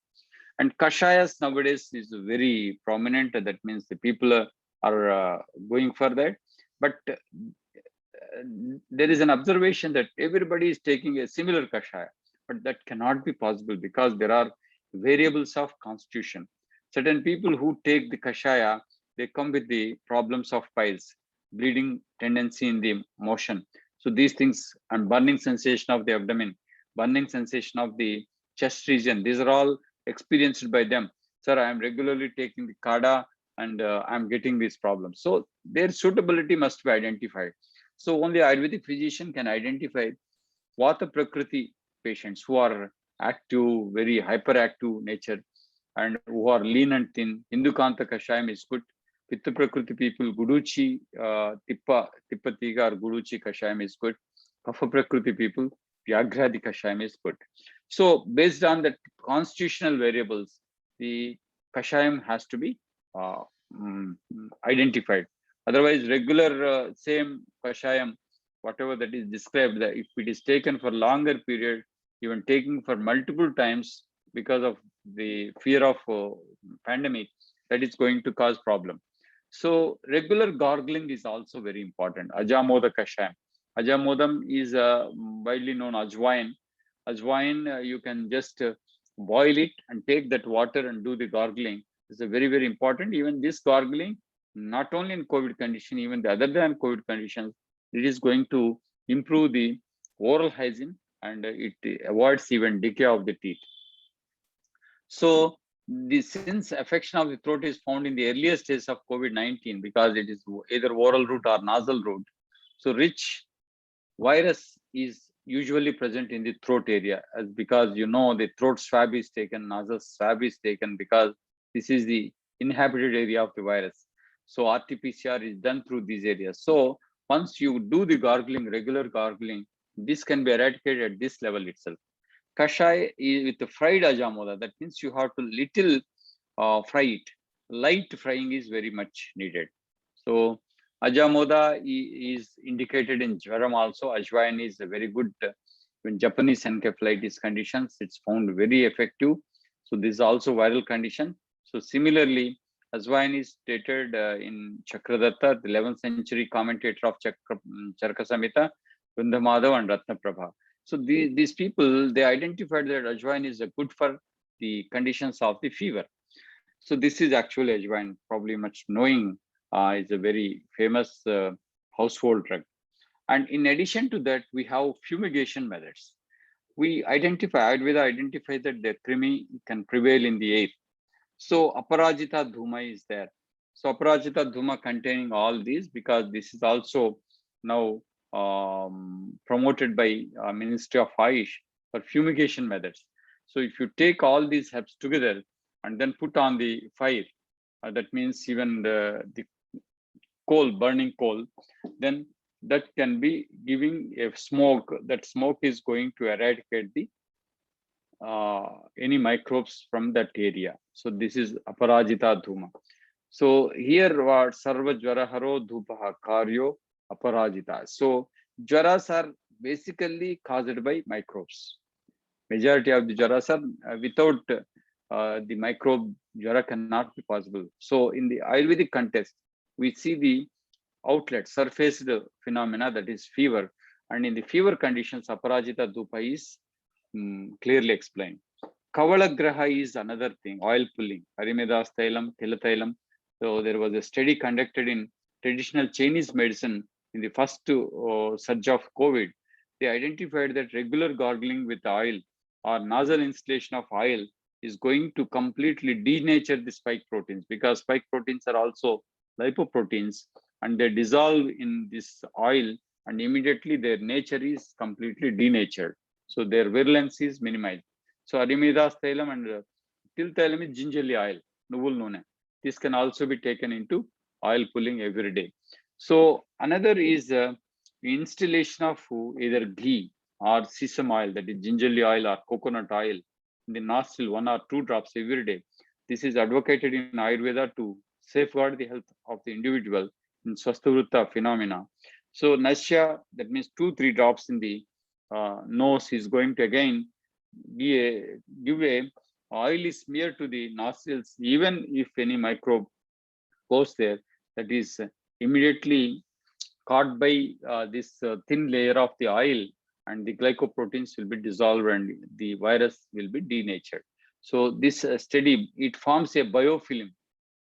And Kashayas nowadays is very prominent. That means the people are going for that. But there is an observation that everybody is taking a similar Kashaya. But that cannot be possible because there are variables of constitution. Certain people who take the Kashaya, they come with the problems of piles, bleeding tendency in the motion. So these things, and burning sensation of the abdomen, burning sensation of the chest region, these are all experienced by them. Sir, I am regularly taking the Kada and I'm getting these problems. So their suitability must be identified. So only Ayurvedic physician can identify Vata Prakriti patients who are active, very hyperactive nature, and who are lean and thin. Hindukanta Kashayam is good. Pitta Prakriti people, Guduchi, Tippatiga or Guduchi Kashayam is good. Kapha Prakriti people, Vyagradi Kashayam is good. So based on the constitutional variables, the Kashayam has to be identified. Otherwise, regular same Kashayam, whatever that is described, that if it is taken for longer period, even taking for multiple times because of the fear of pandemic, that is going to cause problem. So regular gargling is also very important. Ajamoda Kashayam. Ajamodam is widely known ajwain. Ajwain, you can just boil it and take that water and do the gargling. It's a very, very important. Even this gargling, not only in COVID condition, even the other than COVID conditions, it is going to improve the oral hygiene and it avoids even decay of the teeth. So since affection of the throat is found in the earliest stage of COVID-19 because it is either oral route or nasal route, so rich virus is usually present in the throat area, as because the throat swab is taken, nasal swab is taken because this is the inhabited area of the virus. So RT-PCR is done through these areas. So once you do the gargling, regular gargling, This can be eradicated at this level itself. Kashai is with the fried ajamoda. That means you have to little fry it. Light frying is very much needed. So ajamoda is indicated in jvaram also. Ajwain is a very good in Japanese encephalitis conditions. It's found very effective. So this is also viral condition. So similarly, Ajwain is stated in Chakradatta, the 11th century commentator of Charaka Samhita, Vrindamadhav and Ratnaprabha. So these people, they identified that Ajwain is good for the conditions of the fever. So this is actually Ajwain, probably much knowing, is a very famous household drug. And in addition to that, we have fumigation methods. Ayurveda identify that the krimi can prevail in the air. So Aparajita Dhuma is there. So Aparajita Dhuma containing all these, because this is also now promoted by Ministry of Ayush for fumigation methods. So if you take all these herbs together and then put on the fire, that means even the coal, burning coal, then that can be giving a smoke. That smoke is going to eradicate the any microbes from that area. So this is Aparajita Dhuma. So here what Sarva Jvaraharo Dhupaha Karyo Aparajita. So jvaras are basically caused by microbes. Majority of the jvaras are without the microbe, jvara cannot be possible. So in the Ayurvedic context, we see the outlet, surfaced phenomena, that is fever. And in the fever conditions, Aparajita Dhupa is clearly explained. Kavalagraha is another thing, oil pulling, Harimedas Thailam, Tilatailam. So there was a study conducted in traditional Chinese medicine in the first surge of COVID. They identified that regular gargling with oil or nasal instillation of oil is going to completely denature the spike proteins, because spike proteins are also lipoproteins and they dissolve in this oil and immediately their nature is completely denatured. So their virulence is minimized. So Harimedas Thailam and Til Thailam is gingerly oil, nuvul nune. This can also be taken into oil pulling every day. So another is installation of either ghee or sesame oil, that is gingerly oil or coconut oil, in the nostril, 1 or 2 drops every day. This is advocated in Ayurveda to safeguard the health of the individual in Swasthavritta phenomena. So Nasya, that means 2-3 drops in the nose, is going to again give a oily smear to the nostrils. Even if any microbe goes there, that is immediately caught by this thin layer of the oil, and the glycoproteins will be dissolved and the virus will be denatured. So this study, it forms a biofilm,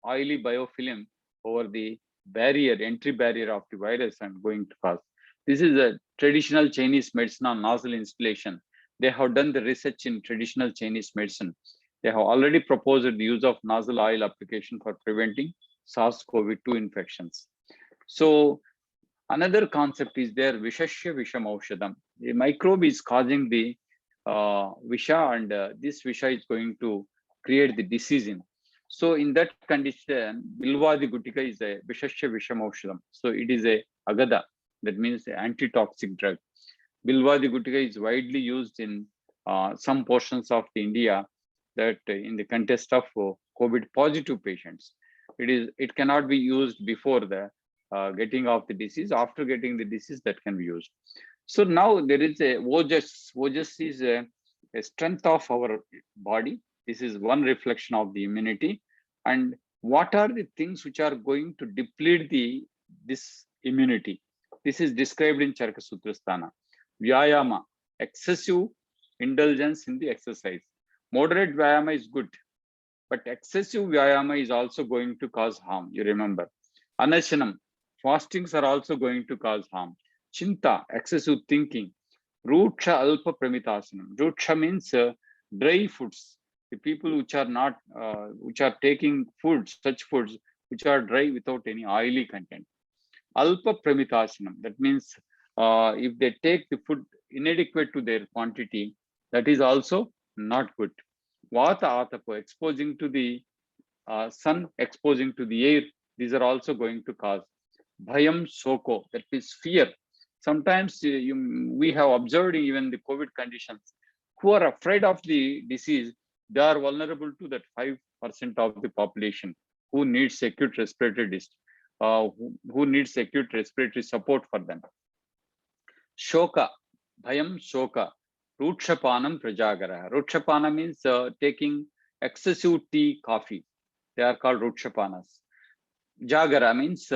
oily biofilm over the barrier, entry barrier of the virus, and going to cause. This is a traditional Chinese medicine on nostril instillation. They have done the research in traditional Chinese medicine. They have already proposed the use of nostril oil application for preventing SARS-CoV-2 infections. So another concept is there, Vishashya Visham Aushadam. A microbe is causing the Visha, and this Visha is going to create the disease in. So in that condition, Bilvadi Gutika is a Vishashya Visham Aushadam. So it is a Agada, that means an antitoxic drug. Bilvadi Gutika is widely used in some portions of the India, that in the context of COVID positive patients. It cannot be used before the getting of the disease. After getting the disease, that can be used. So now there is a Ojas. Ojas is a strength of our body. This is one reflection of the immunity. And what are the things which are going to deplete this immunity? This is described in Charaka Sutrasthana. Vyayama, excessive indulgence in the exercise. Moderate Vyayama is good, but excessive Vyayama is also going to cause harm. You remember. Anashanam, fastings are also going to cause harm. Chinta, excessive thinking. Ruksha alpa pramitasanam. Ruksha means dry foods. The people which are not, which are taking foods, such foods which are dry without any oily content. Alpa pramitasanam. That means if they take the food inadequate to their quantity, that is also not good. Vata atapa, exposing to the sun, exposing to the air, these are also going to cause. Bhayam soko, that means fear. Sometimes we have observed even the COVID conditions, who are afraid of the disease, they are vulnerable to that 5% of the population who needs acute respiratory who needs acute respiratory support for them. Shoka, bhayam shoka, rukshapanam prajagara. Rukshapana means taking excessive tea, coffee. They are called rukshapanas. Jagara means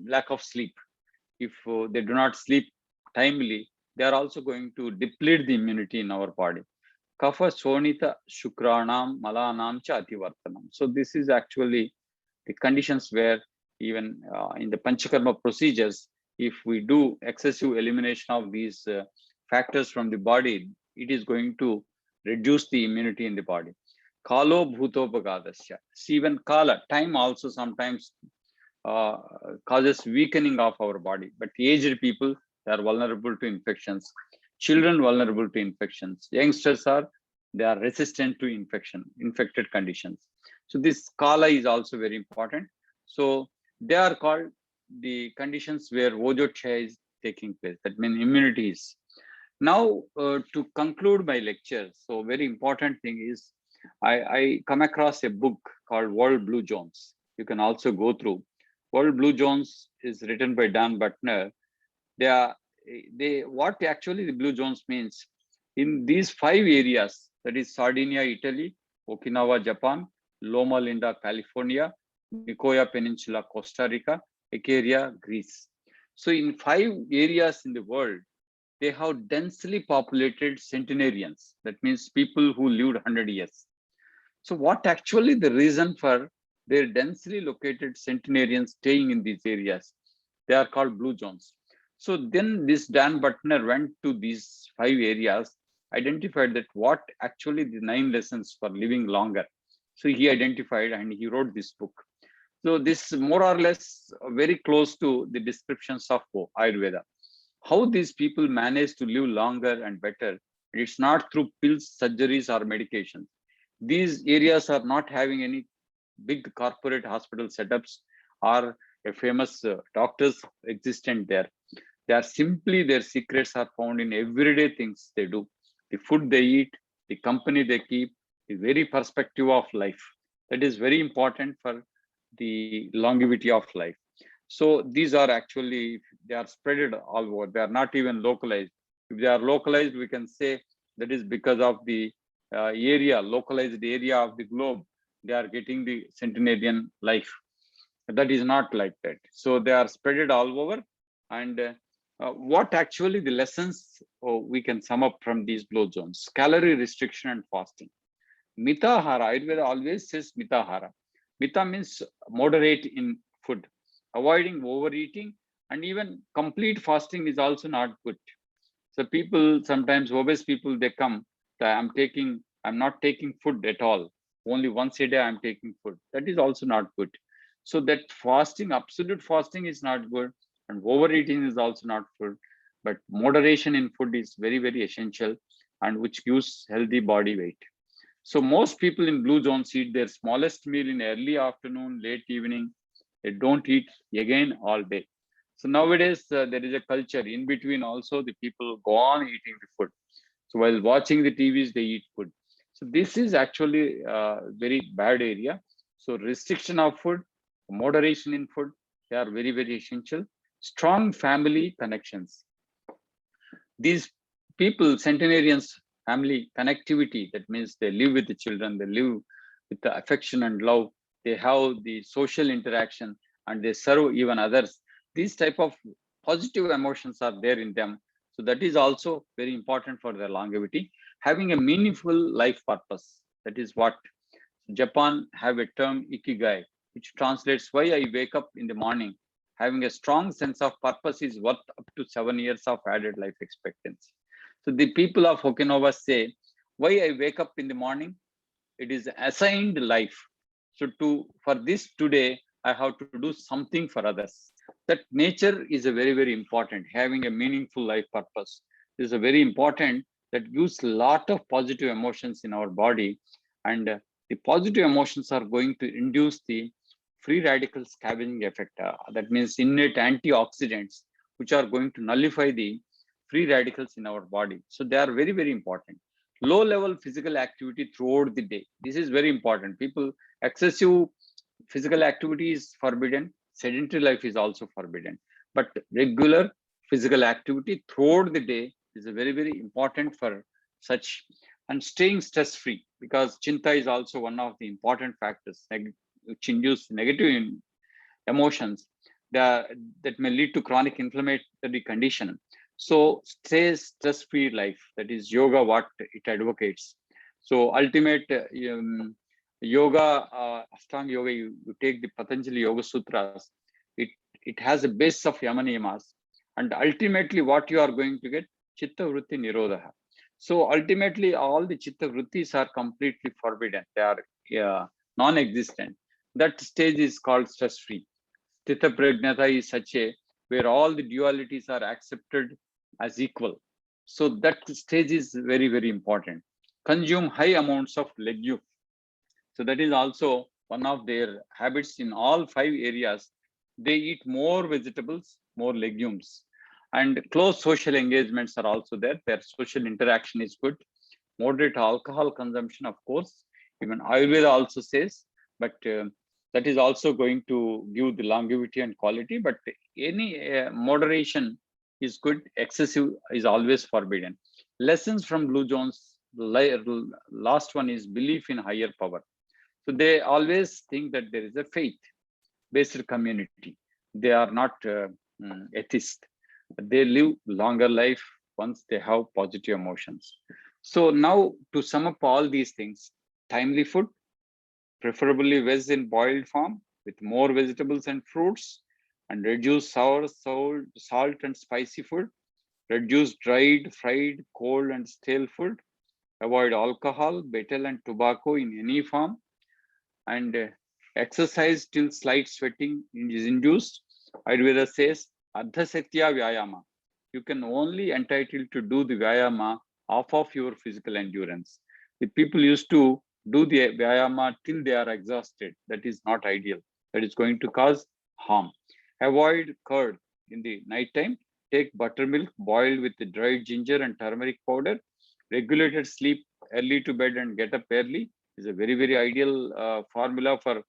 lack of sleep. If they do not sleep timely, they are also going to deplete the immunity in our body. Kapha sonita shukranam malanam cha ativartanam. So this is actually the conditions where even in the Panchakarma procedures, if we do excessive elimination of these factors from the body, it is going to reduce the immunity in the body. Kalo bhutopagadasya. See, even kala, time also sometimes causes weakening of our body, but aged people, they are vulnerable to infections. Children vulnerable to infections. Youngsters they are resistant to infected conditions. So this kala is also very important. So they are called the conditions where Vojochaya is taking place. That means immunity is. Now to conclude my lecture, so very important thing is I come across a book called World Blue Zones. You can also go through. World Blue Zones is written by Dan Buettner. What actually the Blue Zones means, in these 5 areas, that is Sardinia, Italy, Okinawa, Japan, Loma Linda, California, Nicoya Peninsula, Costa Rica, Icaria, Greece. So in 5 areas in the world, they have densely populated centenarians. That means people who lived 100 years. So what actually the reason for their densely located centenarians staying in these areas? They are called Blue Zones. So then this Dan Buettner went to these 5 areas, identified that what actually the 9 lessons for living longer. So he identified and he wrote this book. So this more or less very close to the descriptions of Ayurveda. How these people manage to live longer and better. It's not through pills, surgeries, or medications. These areas are not having any big corporate hospital setups or a famous doctors existent there. They are simply, their secrets are found in everyday things they do. The food they eat, the company they keep, the very perspective of life. That is very important for the longevity of life. So these are actually, they are spread all over. They are not even localized. If they are localized, we can say that is because of the localized area of the globe, they are getting the centenarian life. That is not like that. So they are spread all over. And what actually the lessons we can sum up from these Blue Zones? Calorie restriction and fasting. Mitahara, Ayurveda always says mitahara. Mita means moderate in food, avoiding overeating, and even complete fasting is also not good. So people, sometimes obese people, they come, I'm not taking food at all. Only once a day I'm taking food. That is also not good. So that fasting, absolute fasting is not good, and overeating is also not good. But moderation in food is very, very essential, and which gives healthy body weight. So most people in Blue Zones eat their smallest meal in early afternoon, late evening. They don't eat again all day. So nowadays there is a culture in between also, the people go on eating the food. So while watching the TVs, they eat food. So this is actually a very bad area. So restriction of food, moderation in food, they are very, very essential. Strong family connections. These people, centenarians, family connectivity, that means they live with the children, they live with the affection and love, they have the social interaction, and they serve even others. These type of positive emotions are there in them. So that is also very important for their longevity. Having a meaningful life purpose. That is what Japan have a term ikigai, which translates why I wake up in the morning. Having a strong sense of purpose is worth up to 7 years of added life expectancy. So the people of Okinawa say, why I wake up in the morning? It is assigned life. So for this today, I have to do something for others. That nature is a very, very important. Having a meaningful life purpose is a very important, that gives a lot of positive emotions in our body. And the positive emotions are going to induce the free radical scavenging effect. That means innate antioxidants, which are going to nullify the free radicals in our body. So they are very, very important. Low level physical activity throughout the day. This is very important. People, excessive physical activity is forbidden. Sedentary life is also forbidden. But regular physical activity throughout the day is a very, very important for such. And staying stress free, because chinta is also one of the important factors which induce negative emotions that may lead to chronic inflammatory condition. So stay stress free life, that is yoga what it advocates. So ultimate yoga, Ashtanga yoga, you take the Patanjali Yoga Sutras, it has a base of Yama Niyamas, and ultimately what you are going to get, Chitta Vritti Nirodha. So ultimately all the Chitta Vrittis are completely forbidden. They are non-existent. That stage is called stress free. Sthita Prajnata is such a where all the dualities are accepted as equal. So that stage is very, very important. Consume high amounts of legume. So that is also one of their habits in all 5 areas. They eat more vegetables, more legumes, and close social engagements are also there. Their social interaction is good. Moderate alcohol consumption, of course, even Ayurveda also says, but that is also going to give the longevity and quality. But any moderation is good. Excessive is always forbidden. Lessons from Blue Jones. Last one is belief in higher power. So they always think that there is a faith-based community. They are not atheists. They live longer life once they have positive emotions. So now to sum up all these things, timely food, preferably veg in boiled form with more vegetables and fruits, and reduce sour, salt and spicy food, reduce dried, fried, cold and stale food, avoid alcohol, betel and tobacco in any form, and exercise till slight sweating is induced. Ayurveda says, Ardha Satya Vyayama. You can only entitled to do the Vyayama half of your physical endurance. The people used to do the Vyayama till they are exhausted. That is not ideal. That is going to cause harm. Avoid curd in the night time. Take buttermilk boiled with the dried ginger and turmeric powder. Regulated sleep, early to bed and get up early is a very, very ideal formula for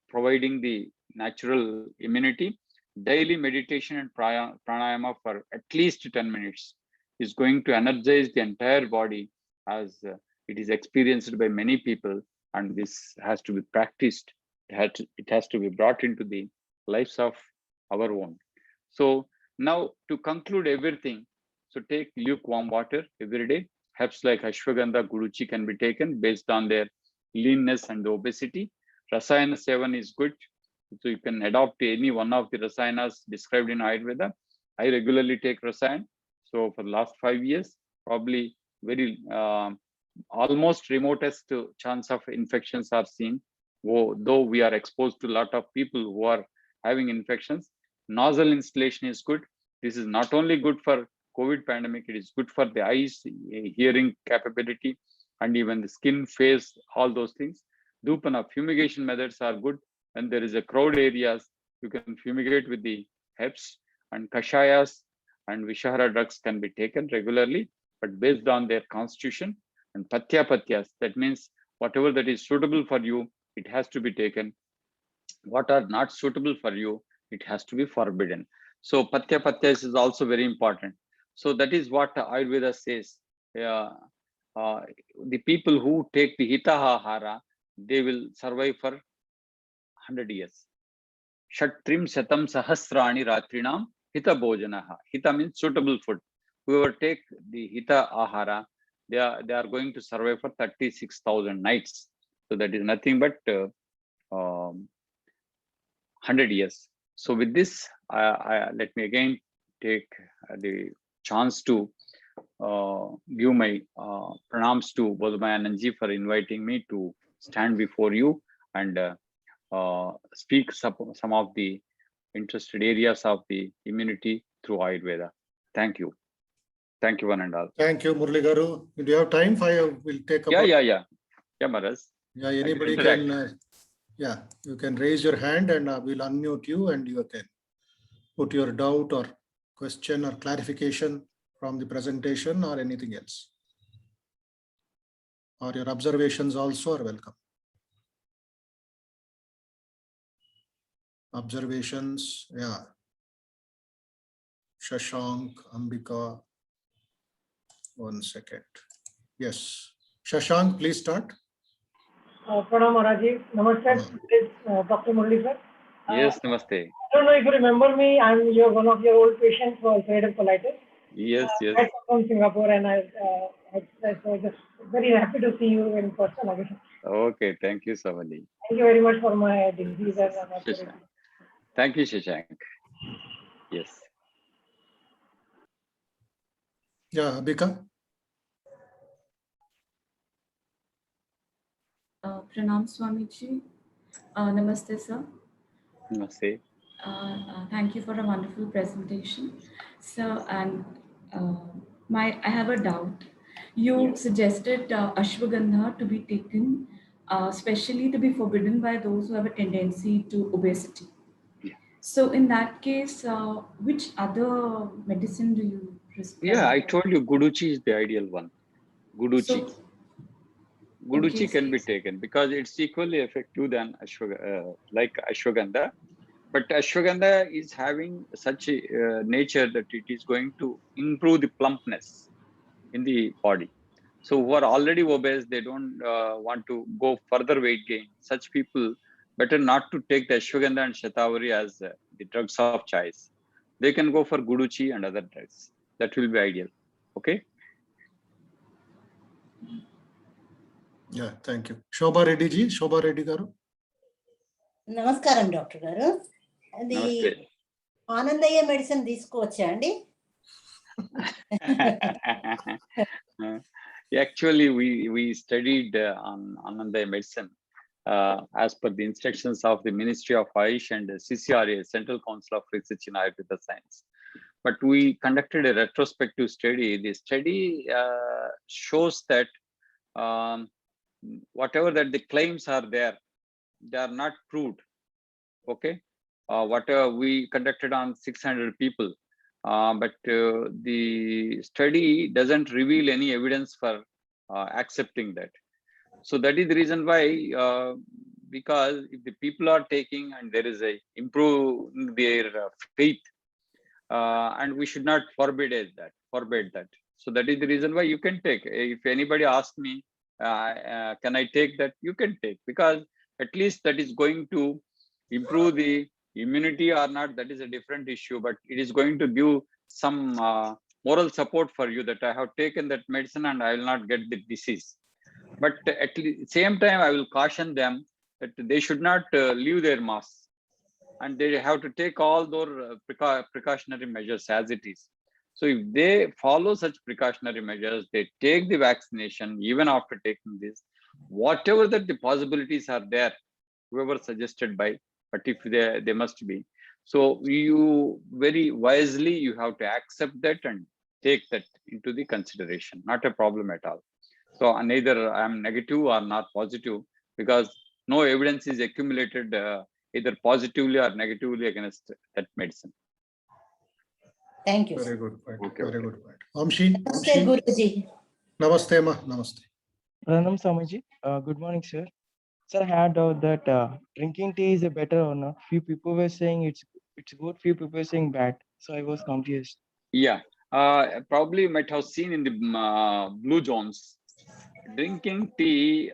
providing the natural immunity. Daily meditation and pranayama for at least 10 minutes is going to energize the entire body, as it is experienced by many people, and this has to be practiced. It has to be brought into the lives of our own. So now to conclude everything, so take lukewarm water every day. Herbs like ashwagandha, guruchi can be taken based on their leanness and obesity. Rasayana sevan is good. So you can adopt any one of the rasayanas described in Ayurveda. I regularly take rasayan. So for the last 5 years, probably very almost remotest chance of infections are seen. Though we are exposed to a lot of people who are having infections, nozzle instillation is good. This is not only good for COVID pandemic, it is good for the eyes, hearing capability, and even the skin, face, all those things. Dhupana fumigation methods are good. When there is a crowd areas, you can fumigate with the herbs, and kashayas and vishahara drugs can be taken regularly, but based on their constitution. And patyas, that means whatever that is suitable for you, it has to be taken. What are not suitable for you, it has to be forbidden. So patyas is also very important. So that is what Ayurveda says. The people who take the hitahahara, they will survive for 100 years. Shatrim Shatam Sahasrani Ratrinam Hita Bojanaha. Hita means suitable food. Whoever take the Hita Ahara, they are going to survive for 36,000 nights. So that is nothing but 100 years. So with this, let me again take the chance to give my pranams to Bodhmaya Anandji for inviting me to stand before you and speak some of the interested areas of the immunity through Ayurveda. Thank you. Thank you, one and all. Thank you, Murli Garu. Do you have time? We'll take Yeah, Maharaj. Yeah, anybody can, you can raise your hand and we'll unmute you and you can put your doubt or question or clarification from the presentation or anything else. Or your observations also are welcome. Observations, yeah. Shashank, Ambika. 1 second. Yes. Shashank, please start. Pranam Maharaji. Namaste. This is Dr. Murali sir. Yes, namaste. I don't know if you remember me. I'm one of your old patients for ulcerative colitis. Yes, yes. I'm from Singapore, and so just very happy to see you in person again. Okay, thank you, Savali. Thank you very much for my disease and Shashank. Thank you, Shashank. Yes. Yeah, Ambika. Pranam Swamiji. Namaste, sir. Namaste. Thank you for a wonderful presentation. So, and I have a doubt. You Yes. suggested ashwagandha to be taken, especially to be forbidden by those who have a tendency to obesity. Yeah. So, in that case, which other medicine do you prescribe? Yeah, I told you Guduchi is the ideal one. Guduchi. So, Guduchi okay, can be taken because it's equally effective than like ashwagandha. But ashwagandha is having such a nature that it is going to improve the plumpness in the body. So who are already obese, they don't want to go further weight gain. Such people better not to take the ashwagandha and shatavari as the drugs of choice. They can go for guduchi and other drugs. That will be ideal. Okay. Yeah, thank you. Shobha Reddy ji, Shobha Reddy garu. నమస్కారం doctor గారు. అది Namaste. Anandaiah medicine తీసుకోవచ్చా అండి? Actually, we studied on Anandaya medicine as per the instructions of the Ministry of Ayush and CCRA, Central Council of Research in Ayurveda Science. But we conducted a retrospective study. The study shows that whatever that the claims are there, they are not proved. Okay. Whatever we conducted on 600 people, but the study doesn't reveal any evidence for accepting that. So that is the reason why, because if the people are taking and there is a improving their faith, and we should not forbid that. So that is the reason why you can take. If anybody asks me, can I take that? You can take, because at least that is going to improve the immunity or not, that is a different issue, but it is going to give some moral support for you that I have taken that medicine and I will not get the disease. But at the same time, I will caution them that they should not leave their mask, and they have to take all those precautionary measures as it is. So if they follow such precautionary measures, they take the vaccination even after taking this, whatever that the possibilities are there, whoever suggested by, but if they must be. So you very wisely, you have to accept that and take that into the consideration. Not a problem at all. So neither I am negative or not positive, because no evidence is accumulated either positively or negatively against that medicine. Thank you. Very good point. Okay, Very okay. good point. Amshi. నమస్తే Amshi. Guruji. Namaste ma. Namaste. Pranam Swamiji. Good morning, sir. Sir, I had doubt that drinking tea is a better or not. Few people were saying it's good. Few people were saying bad. So I was confused. Yeah, probably you might have seen in the blue zones, drinking tea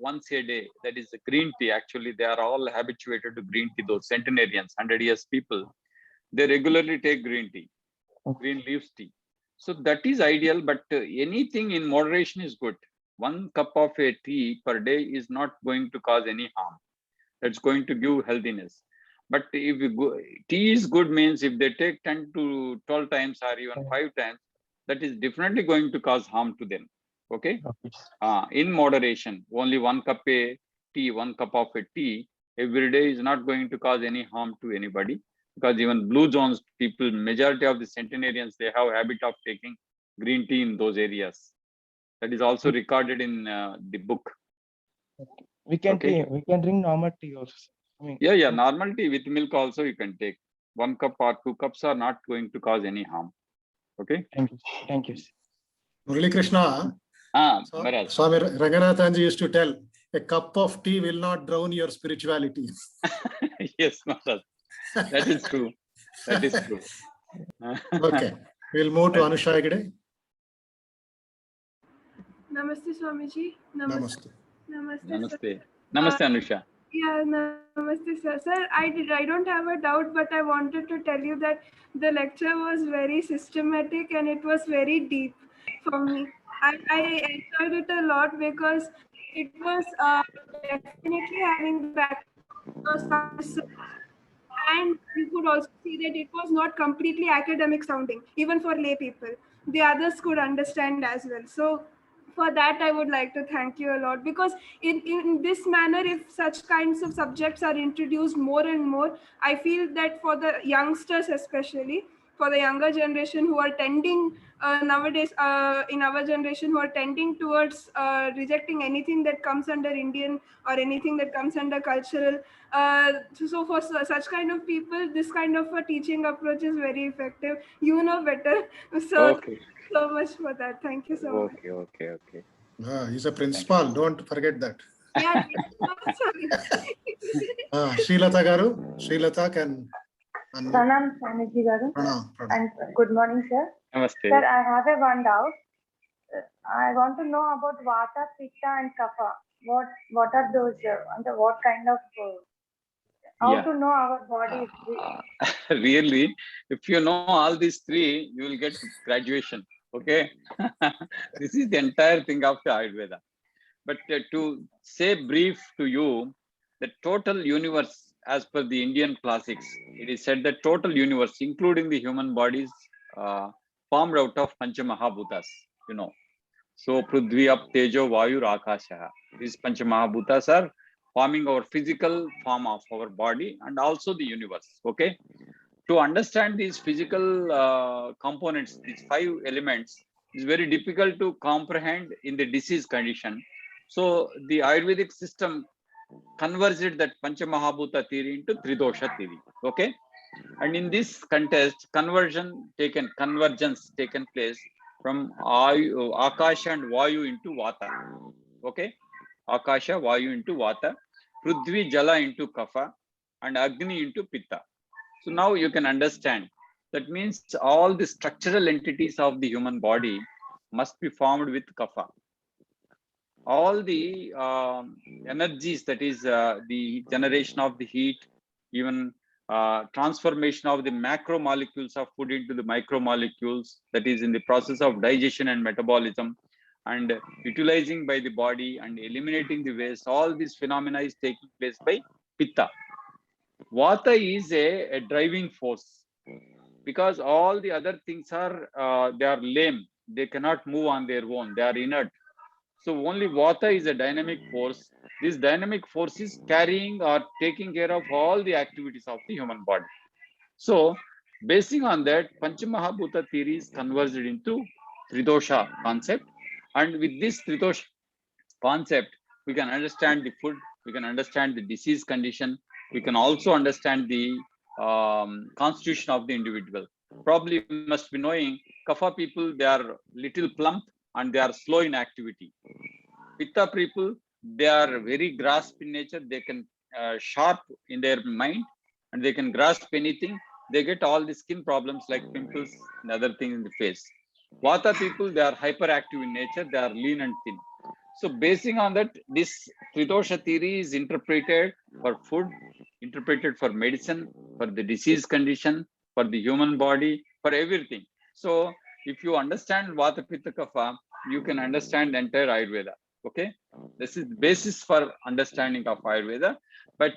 once a day, that is green tea. Actually, they are all habituated to green tea. Those centenarians, 100 years people, they regularly take green tea, Okay. green leaves tea. So that is ideal, but anything in moderation is good. 1 cup of a tea per day is not going to cause any harm. That's going to give healthiness. But if you go, tea is good means if they take 10 to 12 times or even 5 times, that is definitely going to cause harm to them. Okay. Okay. In moderation, only 1 cup a tea, 1 cup of a tea every day is not going to cause any harm to anybody, because even blue zones people, majority of the centenarians, they have habit of taking green tea in those areas. That is also recorded in the book. We can Okay. we can drink normal tea also. I mean, Yeah, normal tea with milk also you can take. 1 cup or 2 cups are not going to cause any harm. Okay. Thank you. Thank you. Murali Krishna, Maharaj. Swami Ranganathanji used to tell, a cup of tea will not drown your spirituality. Yes, Maharaj. That is true. That is true. Okay, we'll move to Anusha Agade. Namaste Swamiji. Namaste. Namaste. Namaste. Sir. Namaste, Anusha. Yeah, namaste sir. Sir, I don't have a doubt, but I wanted to tell you that the lecture was very systematic and it was very deep for me. I enjoyed it a lot because it was definitely having the background, and you could also see that it was not completely academic sounding, even for lay people. The others could understand as well. So for that, I would like to thank you a lot, because in this manner, if such kinds of subjects are introduced more and more, I feel that for the youngsters, especially for the younger generation who are tending nowadays in our generation, who are tending towards rejecting anything that comes under Indian or anything that comes under cultural. So for such kind of people, this kind of a teaching approach is very effective. You know better. So Okay. so much for that. Thank you so much. Okay. He's a principal, don't forget that. Yeah. Srilata Garu, Srilata can. Pranam Swamiji Garu. Pranam. And good morning, sir. Namaste. Sir, I have a one doubt. I want to know about Vata, Pitta, and Kapha. What are those? And what kind of? How Yeah. to know our body? Really, if you know all these three, you will get graduation. Okay. This is the entire thing of the Ayurveda. But to say brief to you, the total universe, as per the Indian classics, it is said that total universe, including the human bodies, formed out of Panchamahabhutas, you know. So Prudhvi, Ap, Tejo, Vayu, Akasha. These Panchamahabhutas are forming our physical form of our body and also the universe. Okay. To understand these physical components, these 5 elements, is very difficult to comprehend in the disease condition. So the Ayurvedic system converted that Panchamahabhuta theory into Tridosha theory. Okay. And in this context, convergence taken place from Akasha and Vayu into Vata. Okay. Akasha, Vayu into Vata, Prudhvi, Jala into Kapha, and Agni into Pitta. So now you can understand. That means all the structural entities of the human body must be formed with Kapha. All the energies, that is the generation of the heat, even transformation of the macromolecules of food into the micromolecules, that is in the process of digestion and metabolism, and utilizing by the body and eliminating the waste, all these phenomena is taking place by Pitta. Vata is a driving force, because all the other things are they are lame, they cannot move on their own, they are inert. So only Vata is a dynamic force. This dynamic force is carrying or taking care of all the activities of the human body. So basing on that, Panchamahabhuta theory is converged into Tridosha concept. And with this Tridosha concept, we can understand the food, we can understand the disease condition, we can also understand the constitution of the individual. Probably you must be knowing, Kapha people, they are little plump and they are slow in activity. Pitta people, they are very grasp in nature, they can sharp in their mind and they can grasp anything. They get all the skin problems like pimples and other things in the face. Vata people, they are hyperactive in nature, they are lean and thin. So basing on that, this Tridosha theory is interpreted for food, interpreted for medicine, for the disease condition, for the human body, for everything. So if you understand Vata, Pitta, Kapha, you can understand the entire Ayurveda. Okay, this is the basis for understanding of Ayurveda. But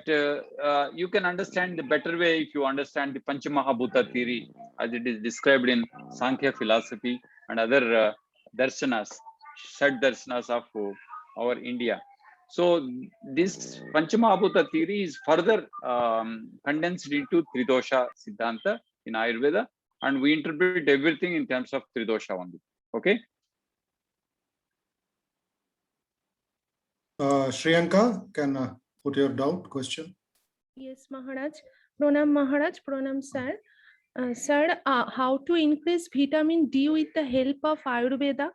you can understand the better way if you understand the Panchamahabhuta theory as it is described in Sankhya philosophy and other darshanas, Shad darshanas of our India. So this Panchamahabhuta theory is further condensed into Tridosha Siddhanta in Ayurveda, and we interpret everything in terms of Tridosha only. Okay. Shriyanka can put your doubt question. Yes, Maharaj. Pranam Maharaj, Pranam sir. Sir, how to increase vitamin D with the help of Ayurveda?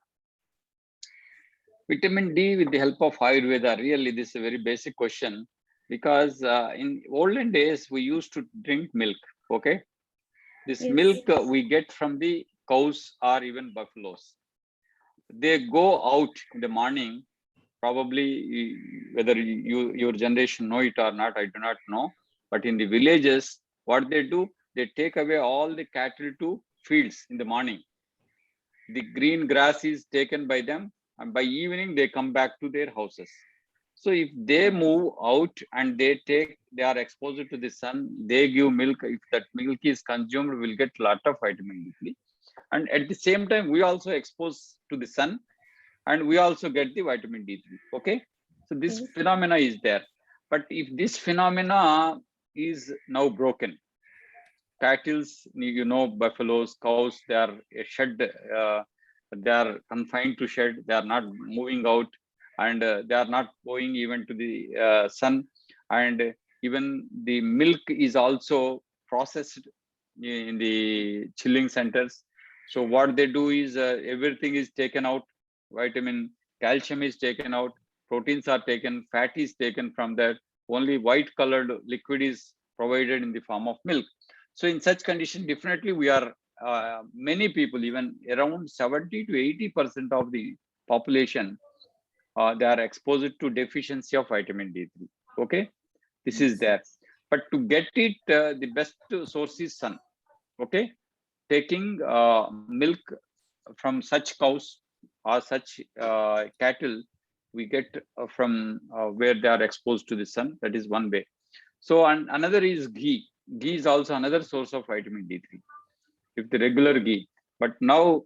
Vitamin D with the help of Ayurveda, really this is a very basic question, because in olden days we used to drink milk, okay? This Yes. milk we get from the cows or even buffaloes. They go out in the morning, probably whether your generation know it or not, I do not know. But in the villages, what they do, they take away all the cattle to fields in the morning. The green grass is taken by them, and by evening they come back to their houses. So if they move out and they are exposed to the sun, they give milk. If that milk is consumed, we'll get a lot of vitamin D3. And at the same time, we also expose to the sun, and we also get the vitamin D3. Okay, so this Yes. phenomena is there. But if this phenomena is now broken, cattle, buffaloes, cows, they are shed, they are confined to shed, they are not moving out, and they are not going even to the sun, and even the milk is also processed in the chilling centers. So what they do is everything is taken out, vitamin, calcium is taken out, proteins are taken, fat is taken from that, only white colored liquid is provided in the form of milk. So in such condition, definitely we are many people, even around 70 to 80% of the population, they are exposed to deficiency of vitamin D3. Okay, this is there. But to get it, the best source is sun. Okay, taking milk from such cows or such cattle, we get from where they are exposed to the sun. That is one way. So, and another is ghee. Ghee is also another source of vitamin D3. If the regular ghee, but now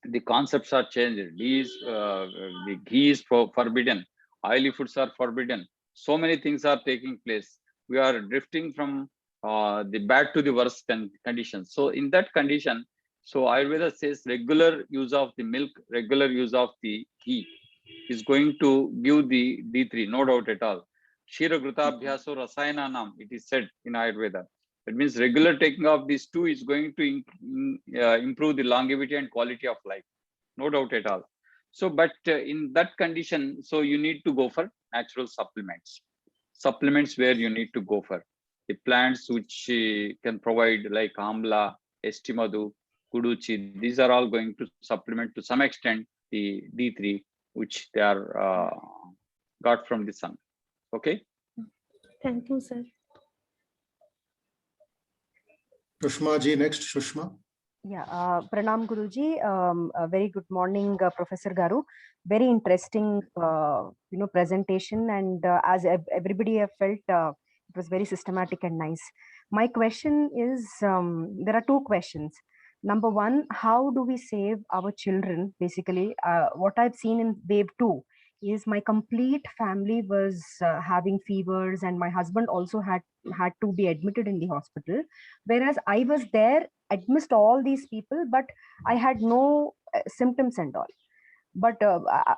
the concepts are changed. The ghee is forbidden. Oily foods are forbidden. So many things are taking place. We are drifting from the bad to the worst conditions. So in that condition, so Ayurveda says regular use of the milk, regular use of the ghee is going to give the D3, no doubt at all. Shira Grutabhyaso Rasayananam, it is said in Ayurveda. That means regular taking of these two is going to improve the longevity and quality of life, no doubt at all. So, but in that condition, so you need to go for natural supplements. Supplements where you need to go for the plants which can provide, like amla, estimadu, kuduchi. These are all going to supplement to some extent the D3, which they are got from the sun. Okay. Thank you, sir. Shushma ji, next Shushma. Yeah, Pranam Guruji. A very good morning, Professor Garu. Very interesting, presentation, and as everybody have felt, it was very systematic and nice. My question is, there are two questions. Number one, how do we save our children? Basically, what I've seen in wave 2 is my complete family was having fevers, and my husband also had to be admitted in the hospital. Whereas I was there amidst all these people, but I had no symptoms and all. But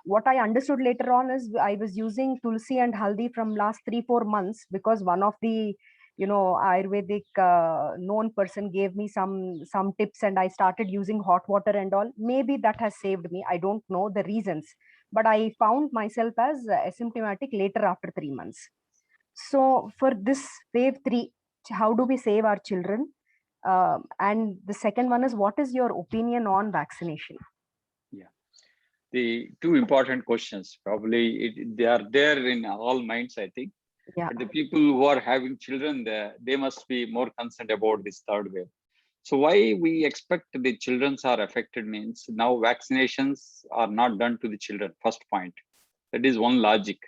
what I understood later on is I was using tulsi and haldi from last 3-4 months, because one of the Ayurvedic known person gave me some tips, and I started using hot water and all. Maybe that has saved me. I don't know the reasons, but I found myself as asymptomatic later after 3 months. So for this wave 3, how do we save our children? And the second one is, what is your opinion on vaccination? Yeah, the two important questions. Probably they are there in all minds, I think. Yeah. But the people who are having children, they must be more concerned about this third wave. So why we expect the children are affected means now vaccinations are not done to the children. First point, that is one logic,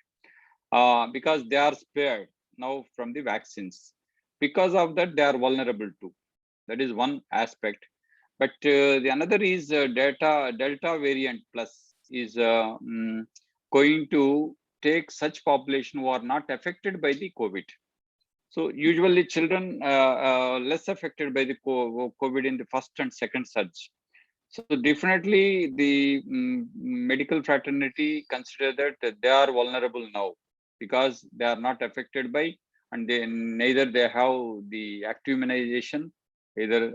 because they are spared now from the vaccines. Because of that, they are vulnerable too. That is one aspect. But the another is Delta variant plus is going to take such population who are not affected by the COVID. So usually children less affected by the COVID in the first and second surge. So definitely the medical fraternity consider that they are vulnerable now because they are not affected by and neither they have the active immunization, either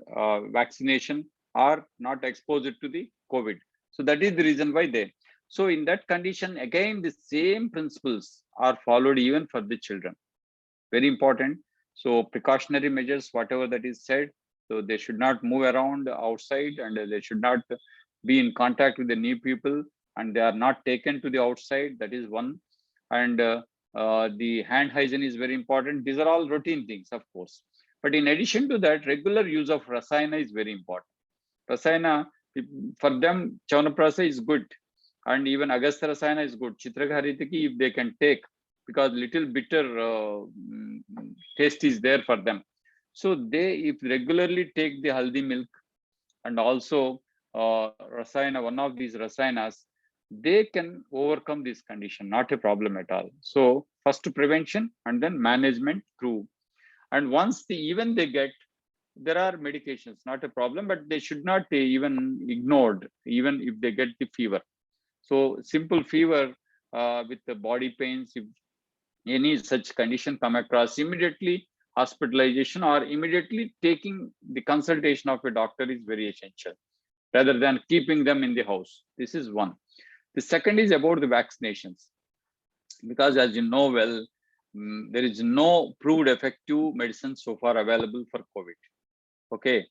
vaccination, or not exposed to the COVID. So that is the reason why they. So in that condition, again, the same principles are followed even for the children. Very important. So precautionary measures, whatever that is said, so they should not move around outside, and they should not be in contact with the new people, and they are not taken to the outside. That is one. And the hand hygiene is very important. These are all routine things, of course. But in addition to that, regular use of rasayana is very important. Rasayana, for them, Chavanaprasa is good. And even Agastya rasayana is good. Chitragharitiki, if they can take, because little bitter taste is there for them. So they, if regularly take the haldi milk and also rasayana, one of these rasayanas, they can overcome this condition, not a problem at all. So first prevention and then management through. And once even they get, there are medications, not a problem, but they should not even ignored, even if they get the fever. So simple fever with the body pains, if any such condition come across, immediately hospitalization or immediately taking the consultation of a doctor is very essential, rather than keeping them in the house. This is one. The second is about the vaccinations, because as you know well, there is no proved effective medicine so far available for COVID. Okay,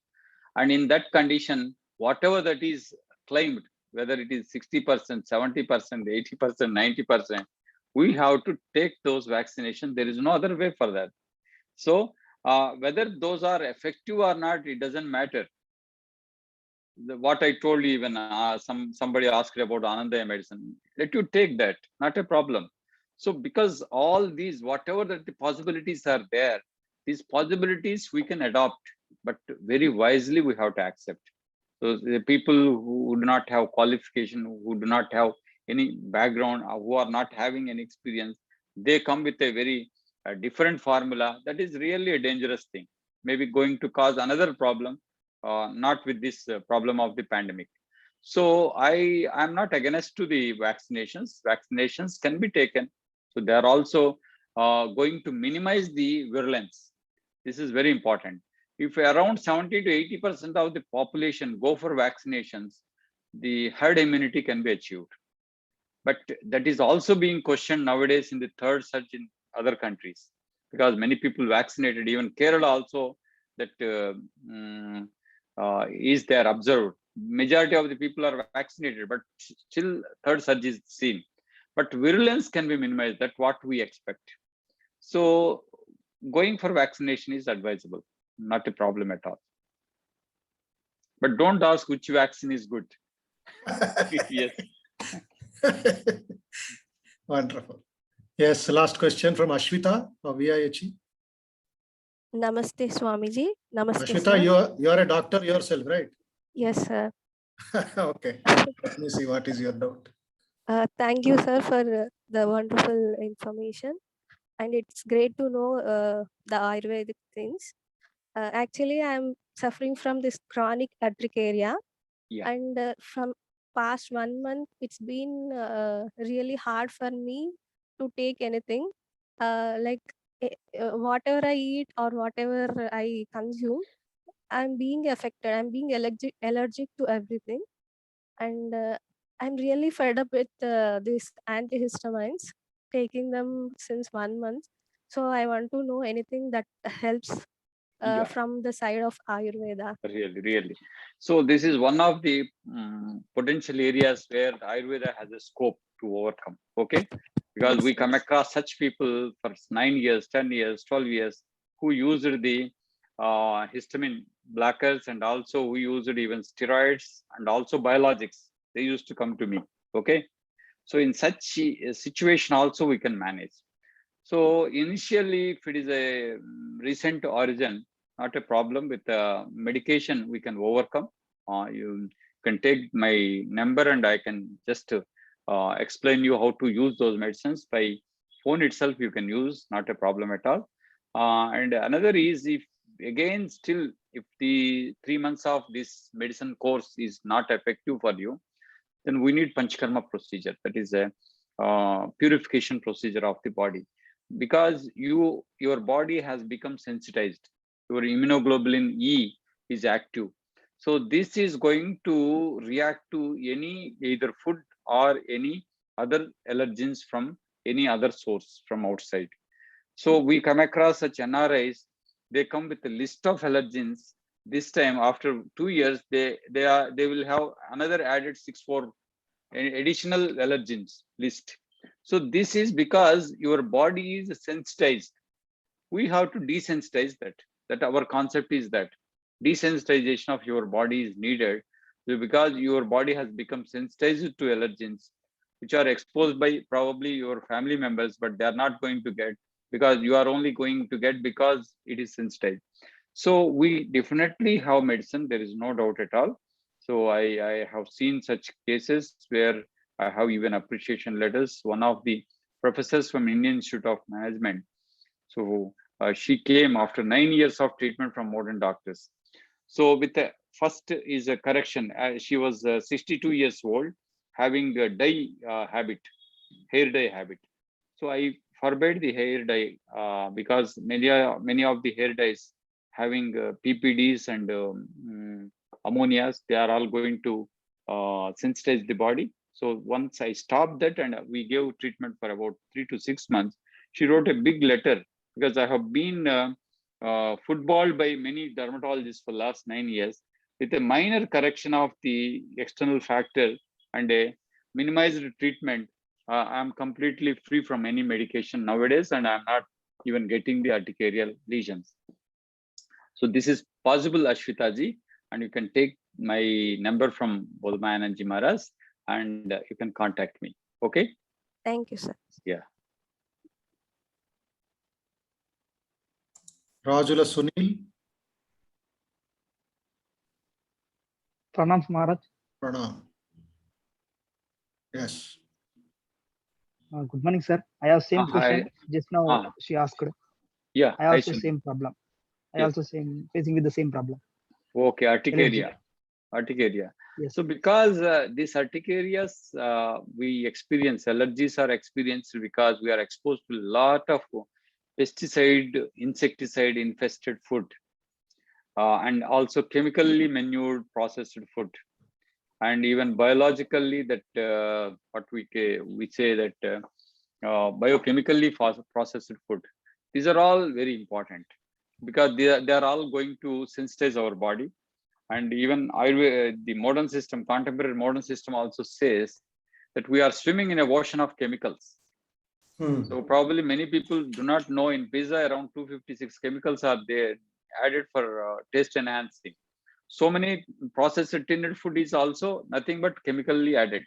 and in that condition, whatever that is claimed, whether it is 60%, 70%, 80%, 90%, we have to take those vaccinations. There is no other way for that. So whether those are effective or not, it doesn't matter. What I told you, even somebody asked about Anandaya medicine, let you take that, not a problem. So because all these, whatever that the possibilities are there, these possibilities we can adopt, but very wisely we have to accept. So the people who do not have qualification, who do not have any background, who are not having any experience, they come with a very different formula. That is really a dangerous thing, maybe going to cause another problem, not with this problem of the pandemic. So I'm not against to the vaccinations. Vaccinations can be taken. So they are also going to minimize the virulence. This is very important. If around 70 to 80% of the population go for vaccinations, the herd immunity can be achieved. But that is also being questioned nowadays in the third surge in other countries, because many people vaccinated, even Kerala also, that is there observed. Majority of the people are vaccinated, but still third surge is seen. But virulence can be minimized. That's what we expect. So going for vaccination is advisable, not a problem at all. But don't ask which vaccine is good. Yes. Wonderful. Yes, last question from Ashwita of VIHE. Namaste, Swamiji. Namaste, Ashwita, sir. you are a doctor yourself, right? Yes, sir. Okay. Let me see what is your doubt. Thank you, sir, for the wonderful information. And it's great to know the Ayurvedic things. Actually, I'm suffering from this chronic urticaria. Yeah. And from past 1 month, it's been really hard for me to take anything. Whatever I eat or whatever I consume, I'm being affected. I'm being allergic to everything. And I'm really fed up with these antihistamines, taking them since 1 month. So I want to know anything that helps from the side of Ayurveda. Really. So this is one of the potential areas where the Ayurveda has a scope to overcome. Okay, because we come across such people for 9 years, 10 years, 12 years who used the histamine blockers, and also we used even steroids and also biologics. They used to come to me. Okay, so in such a situation also we can manage. So initially, if it is a recent origin, not a problem. With medication we can overcome. You can take my number and I can just explain you how to use those medicines. By phone itself you can use, not a problem at all. And another is, if again still if the 3 months of this medicine course is not effective for you, then we need Panchakarma procedure. That is a purification procedure of the body. because your body has become sensitized. Your immunoglobulin E is active. So this is going to react to any either food or any other allergens from any other source from outside. So we come across such NRIs, they come with a list of allergens. This time after 2 years, they will have another added 6-4 additional allergens list. So this is because your body is sensitized. We have to desensitize that our concept is that desensitization of your body is needed, because your body has become sensitized to allergens which are exposed by probably your family members, but they are not going to get, because you are only going to get because it is sensitized. So we definitely have medicine, there is no doubt at all. So I have seen such cases where I have even appreciation letters. One of the professors from Indian Institute of Management, so she came after 9 years of treatment from modern doctors. So with the first is a correction. She was 62 years old, having a dye habit, hair dye habit. So I forbade the hair dye because many of the hair dyes having PPDs and ammonias, they are all going to sensitize the body. So once I stopped that and we gave treatment for about 3 to 6 months, she wrote a big letter, because I have been footballed by many dermatologists for the last 9 years. With a minor correction of the external factor and a minimized treatment, I'm completely free from any medication nowadays, and I'm not even getting the urticarial lesions. So this is possible, Ashwita ji, and you can take my number from Bolman and Jimaras, and you can contact me. Okay. Thank you, sir. Yeah. Rajula Sunil. Pranam Maharaj. Pranam. Yes. Good morning, sir. I have same question. Just now she asked. Yeah. I also same problem. I also facing with the same problem. Okay, urticaria. Urticaria. Yes. So because these urticarias, we experience allergies are experienced because we are exposed to a lot of pesticide, insecticide infested food, and also chemically manured processed food, and even biologically that what we say that biochemically processed food. These are all very important because they are all going to sensitize our body. And even the modern system, contemporary modern system also says that we are swimming in a ocean of chemicals. So probably many people do not know in pizza around 256 chemicals are there added for taste enhancing. So many processed tinned food is also nothing but chemically added.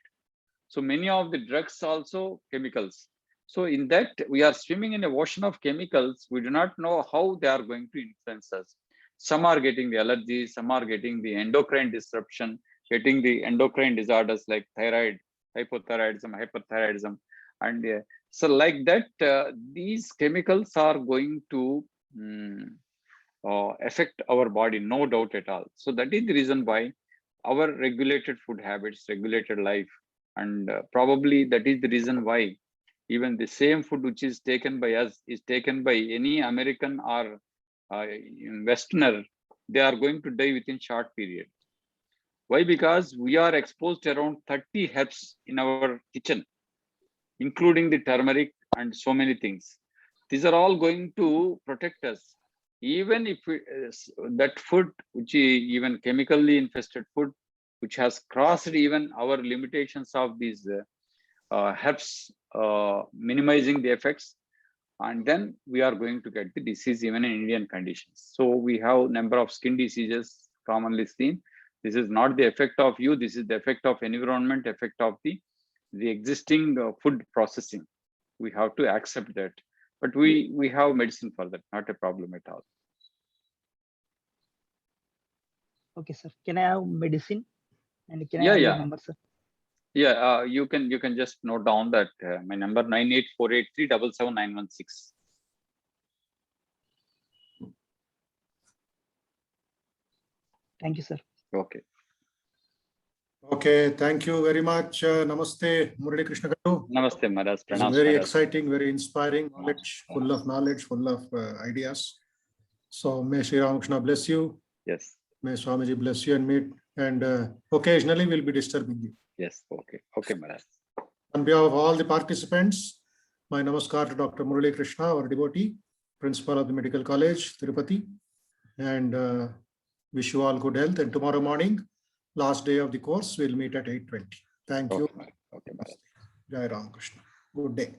So many of the drugs also chemicals. So in that we are swimming in a ocean of chemicals. We do not know how they are going to influence us. Some are getting the allergies, some are getting the endocrine disruption, getting the endocrine disorders like thyroid, hypothyroidism, hyperthyroidism. And so like that, these chemicals are going to affect our body, no doubt at all. So that is the reason why our regulated food habits, regulated life, and probably that is the reason why even the same food which is taken by us is taken by any American or Westerner, they are going to die within short period. Why? Because we are exposed to around 30 herbs in our kitchen, including the turmeric and so many things. These are all going to protect us. Even if that food, which is even chemically infested food, which has crossed even our limitations of these herbs, minimizing the effects, and then we are going to get the disease even in Indian conditions. So we have number of skin diseases commonly seen. This is not the effect of you, this is the effect of environment, effect of the existing food processing. We have to accept that, but we have medicine for that, not a problem at all. Okay, sir. Can I have medicine? And can I have your number, sir? Yeah, you can just note down that my number 9848377916. Thank you, sir. Okay. Okay, thank you very much. Namaste, Murali Krishna Garu. Namaste, Maharaj. It's Pranam, very Maharaj. exciting, very inspiring, full of knowledge, full of ideas. So may Sri Ramakrishna bless you. Yes. May Swamiji bless you and meet. And occasionally we'll be disturbing you. Yes. Okay. Okay, Maharaj. On behalf of all the participants, my namaskar to Dr. Murali Krishna, our devotee, Principal of the Medical College, Tirupati, and wish you all good health. And tomorrow morning, last day of the course, we'll meet at 8:20. Thank you. Okay, Maharaj. Jai Ram Krishna. Good day.